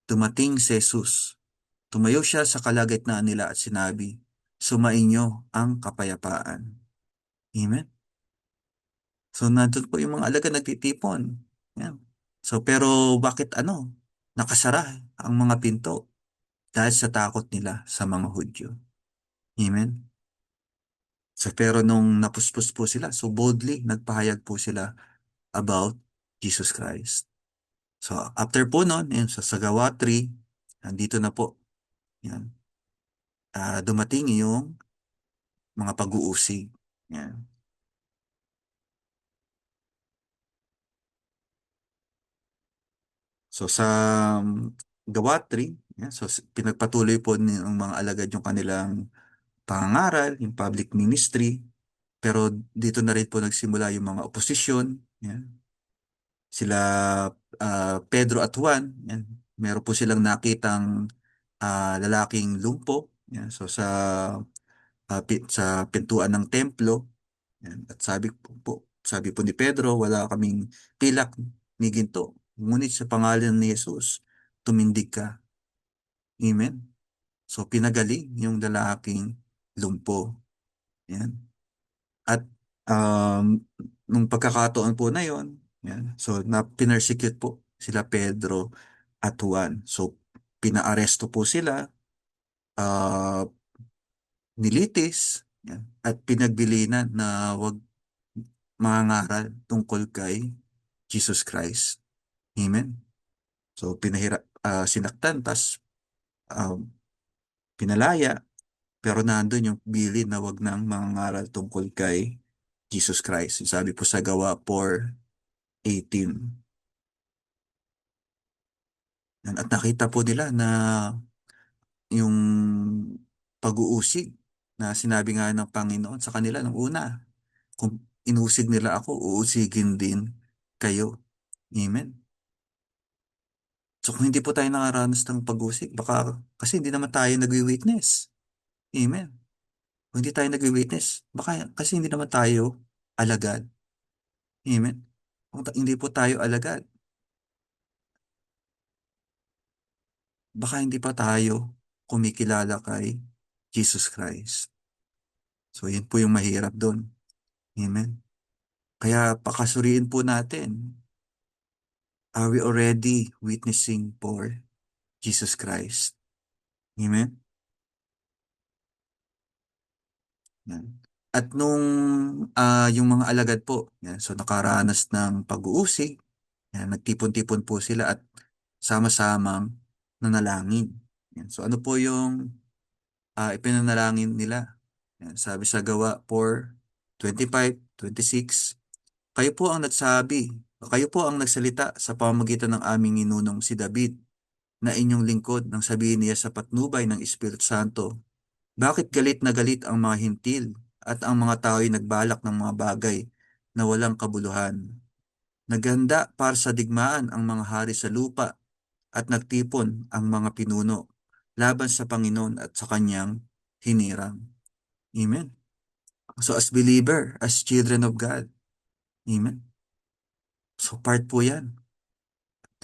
dumating si Jesus. Tumayo siya sa kalagitnaan nila at sinabi, "Sumainyo ang kapayapaan." Amen? So nandun po yung mga alagad nagtitipon. Yan. So pero bakit nakasara ang mga pinto? Dahil sa takot nila sa mga Hudyo. Amen? So pero nung napuspos po sila, so boldly nagpahayag po sila about Jesus Christ. So after po nun, yun, sa Gawa 3, nandito na po. Yan. Dumating yung mga pag-uusig. Yan. So sa Gawa 3, yan, so pinagpatuloy po ng mga alagad yung kanilang pangangaral, yung public ministry. Pero dito na rin po nagsimula yung mga oposisyon. Yan. Sila Pedro at Juan, yan. Meron po silang nakitang lalaking lumpo. Yan. So sa pintuan ng templo, yan. At sabi po ni Pedro, wala kaming pilak ni ginto. Ngunit sa pangalan ni Jesus, tumindig ka. Amen. So pinagaling yung lalaking lumpo. Yan. At nung pagkakataon po na yon, yan, so pinersecute po sila Pedro at Juan. So pinaaresto po sila, ah, nilitis, yan, at pinagbilinan na wag mangangaral tungkol kay Jesus Christ. Amen. So sinaktan, tas um, pinalaya, pero nandun yung bilin na wag nang mangangaral tungkol kay Jesus Christ. Yung sabi po sa Gawa 4:18. At nakita po nila na yung pag-uusig na sinabi nga ng Panginoon sa kanila nung una, kung inusig nila ako, uusigin din kayo. Amen. So kung hindi po tayo nakaranas ng pag-usig, baka kasi hindi naman tayo nagwi-witness. Amen. Kung hindi tayo nagwi-witness, baka kasi hindi naman tayo alagad. Amen. Kung hindi po tayo alagad, baka hindi pa tayo kumikilala kay Jesus Christ. So, yun po yung mahirap doon. Amen. Kaya pakasuriin po natin, are we already witnessing for Jesus Christ? Amen. Yan. At nung yung mga alagad po, yan, so nakaranas ng pag-uusig, yan, nagtipon-tipon po sila at sama-samang nanalangin. Yan. So ano po yung ipinanalangin nila? Yan, sabi sa Gawa 4:25-26, kayo po ang nagsalita sa pamamagitan ng aming ninunong si David, na inyong lingkod nang sabihin niya sa patnubay ng Espiritu Santo, bakit galit na galit ang mga hintil at ang mga tao'y nagbalak ng mga bagay na walang kabuluhan? Naghanda para sa digmaan ang mga hari sa lupa at nagtipon ang mga pinuno laban sa Panginoon at sa kanyang hinirang. Amen. So as believer, as children of God, amen. So part po yan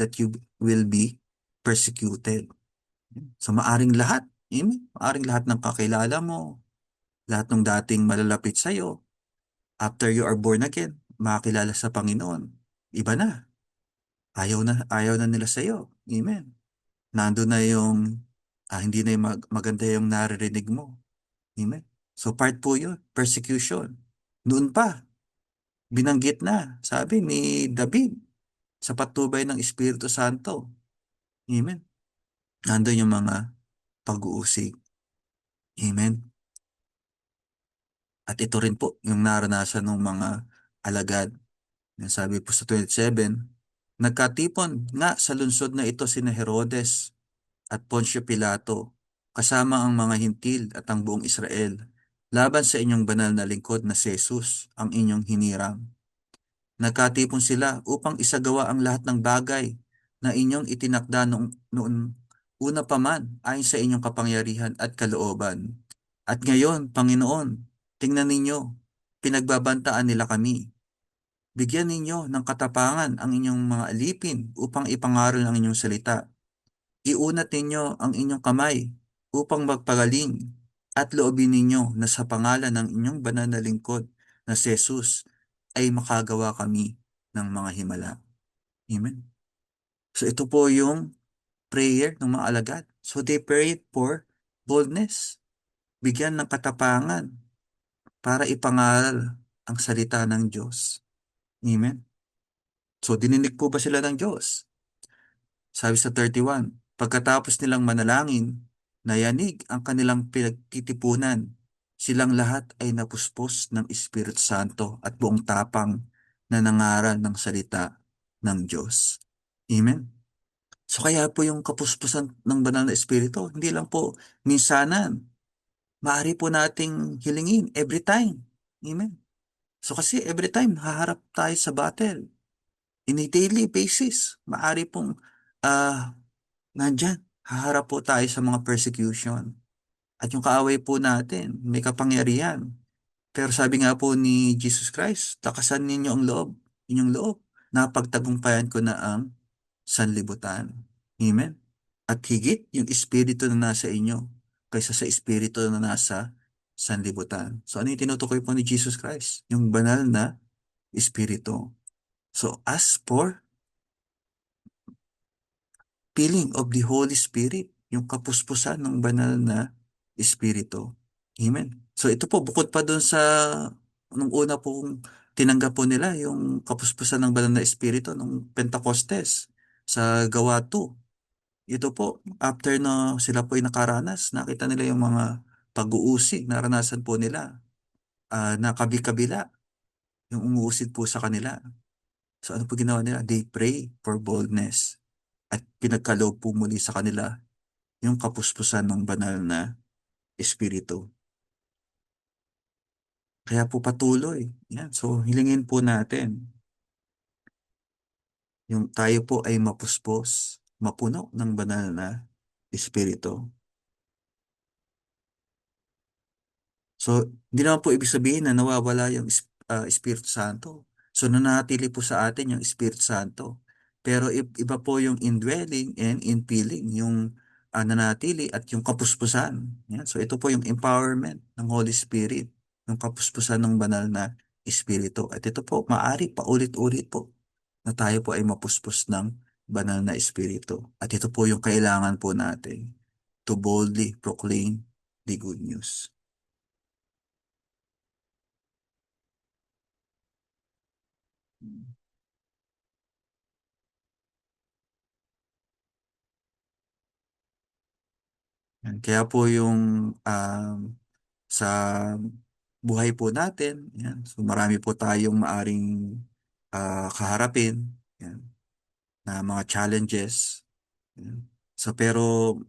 that you will be persecuted. So maaring lahat, amen. Maaring lahat ng kakilala mo, lahat ng dating malalapit sa'yo, after you are born again, makakilala sa Panginoon. iba na. Ayaw na nila sa'yo. Amen. Nandun na yung, hindi na yung maganda yung naririnig mo. Amen. So part po yun, persecution. Noon pa, binanggit na, sabi ni David, sa patnubay ng Espiritu Santo. Amen. Nandun yung mga pag-uusig. Amen. At ito rin po yung naranasan ng mga alagad. Yan sabi po sa 27, nagkatipon nga sa lungsod na ito sina Herodes at Poncio Pilato, kasama ang mga hintil at ang buong Israel, laban sa inyong banal na lingkod na si Jesus, ang inyong hinirang. Nagkatipon sila upang isagawa ang lahat ng bagay na inyong itinakda noon una pa man ayon sa inyong kapangyarihan at kalooban. At ngayon, Panginoon, tingnan ninyo, pinagbabantaan nila kami. Bigyan ninyo ng katapangan ang inyong mga alipin upang ipangaral ang inyong salita. Iunat ninyo ang inyong kamay upang magpagaling at loobin ninyo na sa pangalan ng inyong banal na lingkod na si Jesus ay makagawa kami ng mga himala. Amen. So ito po yung prayer ng mga alagad. So they prayed for boldness, bigyan ng katapangan para ipangaral ang salita ng Diyos. Amen. So dininig po ba sila ng Diyos? Sabi sa 31, pagkatapos nilang manalangin, nayanig ang kanilang pinagtitipunan. Silang lahat ay napuspos ng Espiritu Santo at buong tapang na nangaral ng salita ng Diyos. Amen? So kaya po yung kapuspusan ng banal na Espiritu, hindi lang po minsanan. Maaari po nating hilingin every time. Amen? So kasi every time, haharap tayo sa battle. In a daily basis, maaari pong ah nandyan, haharap po tayo sa mga persecution. At yung kaaway po natin, may kapangyarihan. Pero sabi nga po ni Jesus Christ, takasan ninyo ang loob, inyong loob, napagtagumpayan ko na ang sanlibutan. Amen? At higit yung espiritu na nasa inyo kaysa sa espiritu na nasa sanlibutan. So ano yung tinutukoy po ni Jesus Christ? Yung banal na espiritu. So as for feeling of the Holy Spirit, yung kapuspusan ng banal na Espiritu. Amen. So ito po, bukod pa doon sa, nung una pong tinanggap po nila yung kapuspusan ng banal na Espiritu nung Pentecostes sa Gawa 2. Ito po, after na sila po ay nakaranas, nakita nila yung mga pag-uusig, naranasan po nila, na kabi-kabila, yung umuusig po sa kanila. So ano po ginawa nila? They pray for boldness at pinagkaloob po muli sa kanila yung kapuspusan ng banal na espiritu. Kaya po patuloy. Yan. So hilingin po natin yung tayo po ay mapuspos, mapuno ng banal na espiritu. So hindi naman po ibig sabihin na nawawala yung Espiritu Santo. So nanatili po sa atin yung Espiritu Santo. Pero iba po yung indwelling and infilling, yung nanatili at yung kapuspusan. Yan. So ito po yung empowerment ng Holy Spirit, yung kapuspusan ng banal na Espiritu. At ito po, maari paulit-ulit po na tayo po ay mapuspos ng banal na Espiritu. At ito po yung kailangan po natin to boldly proclaim the good news. Yan. Kaya po yung sa buhay po natin, yan. So marami po tayong maaring kaharapin, yan, na mga challenges. Yan. So pero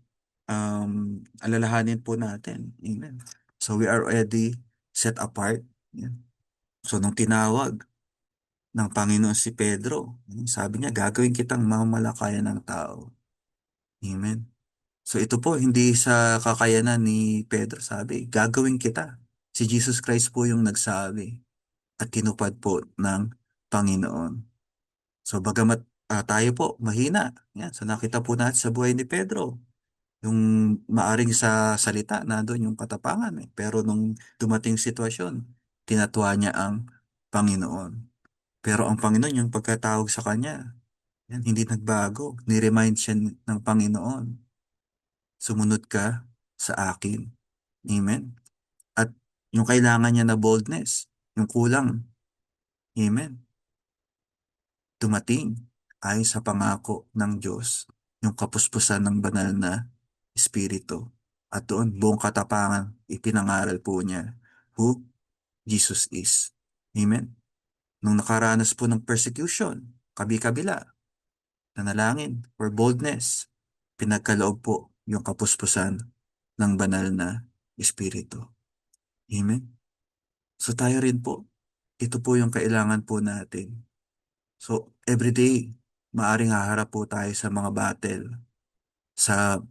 alalahanin po natin. Amen. So we are already set apart. Yan. So nung tinawag ng Panginoon si Pedro, sabi niya, gagawin kitang mamamalakayan ng tao. Amen. So ito po, hindi sa kakayanan ni Pedro sabi, gagawin kita. Si Jesus Christ po yung nagsabi at tinupad po ng Panginoon. So bagamat tayo po mahina, yan, so nakita po natin sa buhay ni Pedro, yung maaring sa salita, nandun yung katapangan. Pero nung dumating sitwasyon, tinatwa niya ang Panginoon. Pero ang Panginoon, yung pagkatawag sa kanya, yan, hindi nagbago. Ni-remind siya ng Panginoon, sumunod ka sa akin. Amen. At yung kailangan niya na boldness, yung kulang, amen, dumating ayon sa pangako ng Diyos, yung kapuspusan ng banal na Espiritu. At doon, buong katapangan, ipinangaral po niya who Jesus is. Amen. Nung nakaranas po ng persecution, kabi-kabila, nanalangin for boldness, pinagkaloob po yung kapuspusan ng banal na Espiritu. Amen. So tayo rin po, ito po yung kailangan po natin. So everyday, maaring haharap po tayo sa mga battle, sa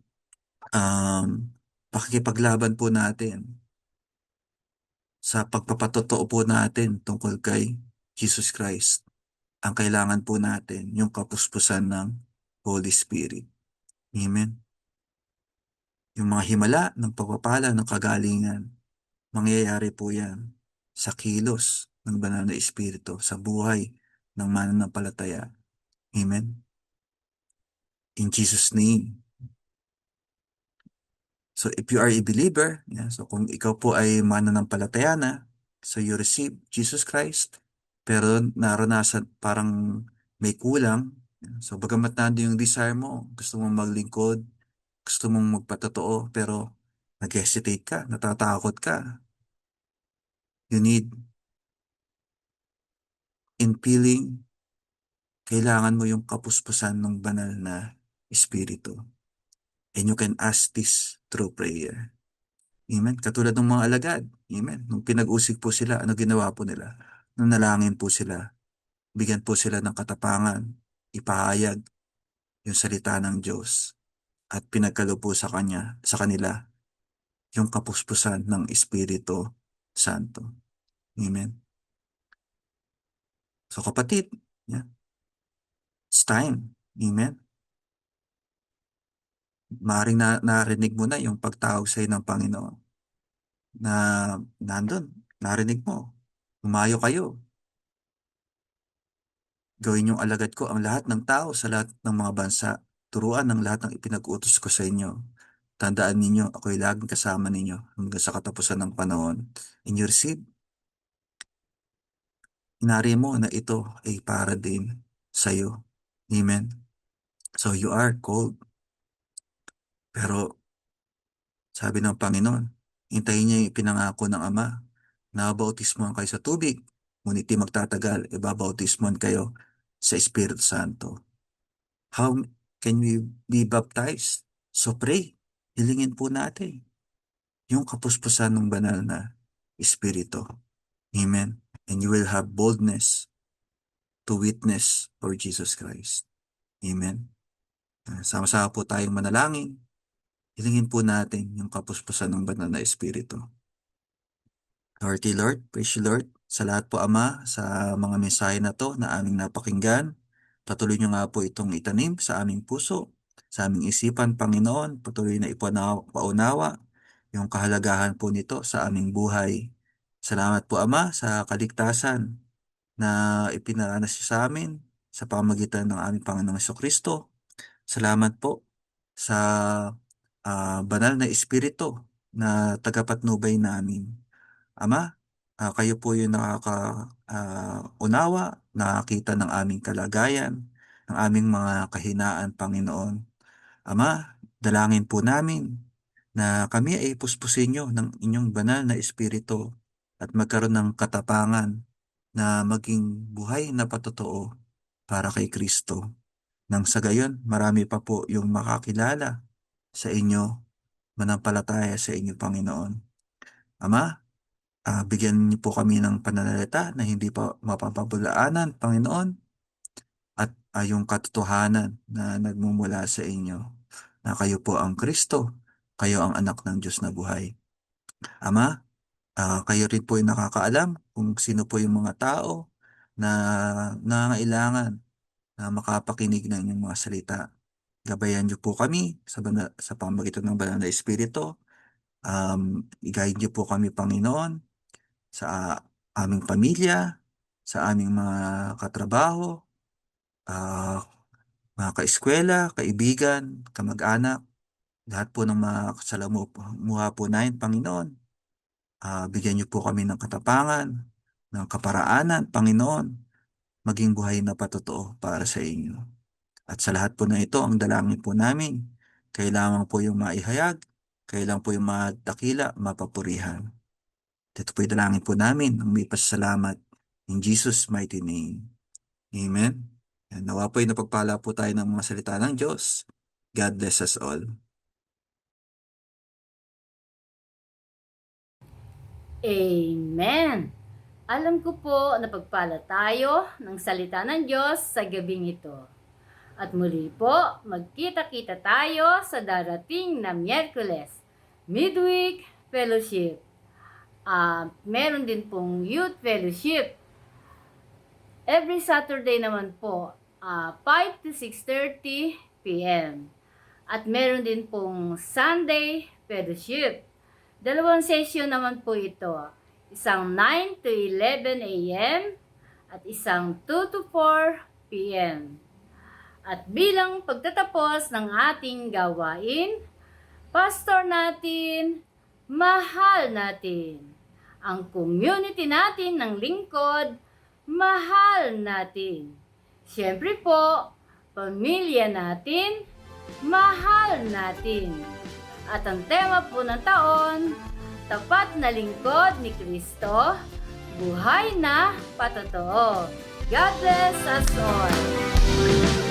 um, pakikipaglaban po natin, sa pagpapatotoo po natin tungkol kay Jesus Christ. Ang kailangan po natin, yung kapuspusan ng Holy Spirit. Amen. Yung mga himala ng pagpapala ng kagalingan, mangyayari po yan sa kilos ng banal na Espiritu, sa buhay ng mananampalataya. Amen. In Jesus' name. So if you are a believer, so kung ikaw po ay mananampalataya na, so you receive Jesus Christ, pero naranasan parang may kulang. So bagamat nandun yung desire mo, gusto mong maglingkod, gusto mong magpatotoo, pero nag-hesitate ka, natatakot ka. You need infilling, kailangan mo yung kapuspusan ng banal na Espiritu. And you can ask this through prayer. Amen. Katulad ng mga alagad. Amen. Nung pinag-usig po sila, ano ginawa po nila? Nung nalangin po sila, bigyan po sila ng katapangan, ipahayag yung salita ng Diyos at pinagkalo po sa kanila, yung kapuspusan ng Espiritu Santo. Amen. So kapatid, yeah, it's time. Amen. Maring narinig mo na yung pagtawag sa ng Panginoon na nandun, narinig mo. Umayo kayo. Gawin yung alagad ko ang lahat ng tao sa lahat ng mga bansa. Turuan ng lahat ng ipinag-utos ko sa inyo. Tandaan ninyo, ako'y laging kasama ninyo hanggang sa katapusan ng panahon. In your seed, inari mo na ito ay para din sa'yo. Amen. So you are called. Pero sabi ng Panginoon, hintayin niya yung ipinangako ng Ama na bautismohan kayo sa tubig, ngunit di magtatagal, ibabautismohan kayo sa Espiritu Santo. How can we be baptized? So pray, hilingin po natin yung kapuspusan ng banal na Espiritu. Amen. And you will have boldness to witness for Jesus Christ. Amen. Sama-sama po tayong manalangin. Hilingin po natin yung kapuspusan ng banal na Espiritu. Lord, praise you Lord, sa lahat po Ama, sa mga mensahe na to na aming napakinggan. Patuloy nyo nga po itong itanim sa aming puso, sa aming isipan, Panginoon. Patuloy na ipaunawa yung kahalagahan po nito sa aming buhay. Salamat po Ama sa kaligtasan na ipinaranas niyo sa amin sa pamagitan ng aming Panginoong Kristo. Salamat po sa banal na Espiritu na tagapatnubay namin. Ama, kayo po yung unawa, nakakita ng aming kalagayan, ng aming mga kahinaan, Panginoon. Ama, dalangin po namin na kami ay puspusin nyo ng inyong banal na Espiritu at magkaroon ng katapangan na maging buhay na patotoo para kay Kristo. Nang sa gayon, marami pa po yung makakilala sa inyo, manampalataya sa inyo, Panginoon. Ama, bigyan niyo po kami ng pananalita na hindi pa mapapabulaanan, Panginoon, at yung katotohanan na nagmumula sa inyo, na kayo po ang Kristo, kayo ang anak ng Diyos na buhay. Ama, kayo rin po yung nakakaalam kung sino po yung mga tao na nangangailangan na makapakinig ng inyong mga salita. Gabayan niyo po kami sa pamagitan ng Banal na Espiritu. I-guide niyo po kami, Panginoon, sa aming pamilya, sa aming mga katrabaho, ah, mga kaeskwela, kaibigan, kamag-anak, lahat po ng mga kasalamuha po namin, Panginoon. Bigyan niyo po kami ng katapangan, ng kaparaanan, Panginoon, maging buhay na patotoo para sa inyo. At sa lahat po na ito, ang dalangin po namin, kailangan po yung maihayag, kailangan po yung madakila, mapapurihan. Ito po yung dalangin po namin, ang may pasalamat. In Jesus' mighty name. Amen. And nawa po yung napagpala po tayo ng mga salita ng Diyos. God bless us all.
Amen! Alam ko po na pagpala tayo ng salita ng Diyos sa gabing ito. At muli po, magkita-kita tayo sa darating na Miyerkules, Midweek Fellowship. Meron din pong Youth Fellowship. Every Saturday naman po, 5 to 6:30 p.m. At meron din pong Sunday Fellowship. Dalawang session naman po ito. Isang 9 to 11 a.m. at isang 2 to 4 p.m. At bilang pagtatapos ng ating gawain, pastor natin, mahal natin. Ang community natin ng lingkod, mahal natin. Siyempre po, pamilya natin, mahal natin. At ang tema po ng taon, tapat na lingkod ni Kristo, buhay na patotoo. God bless us all.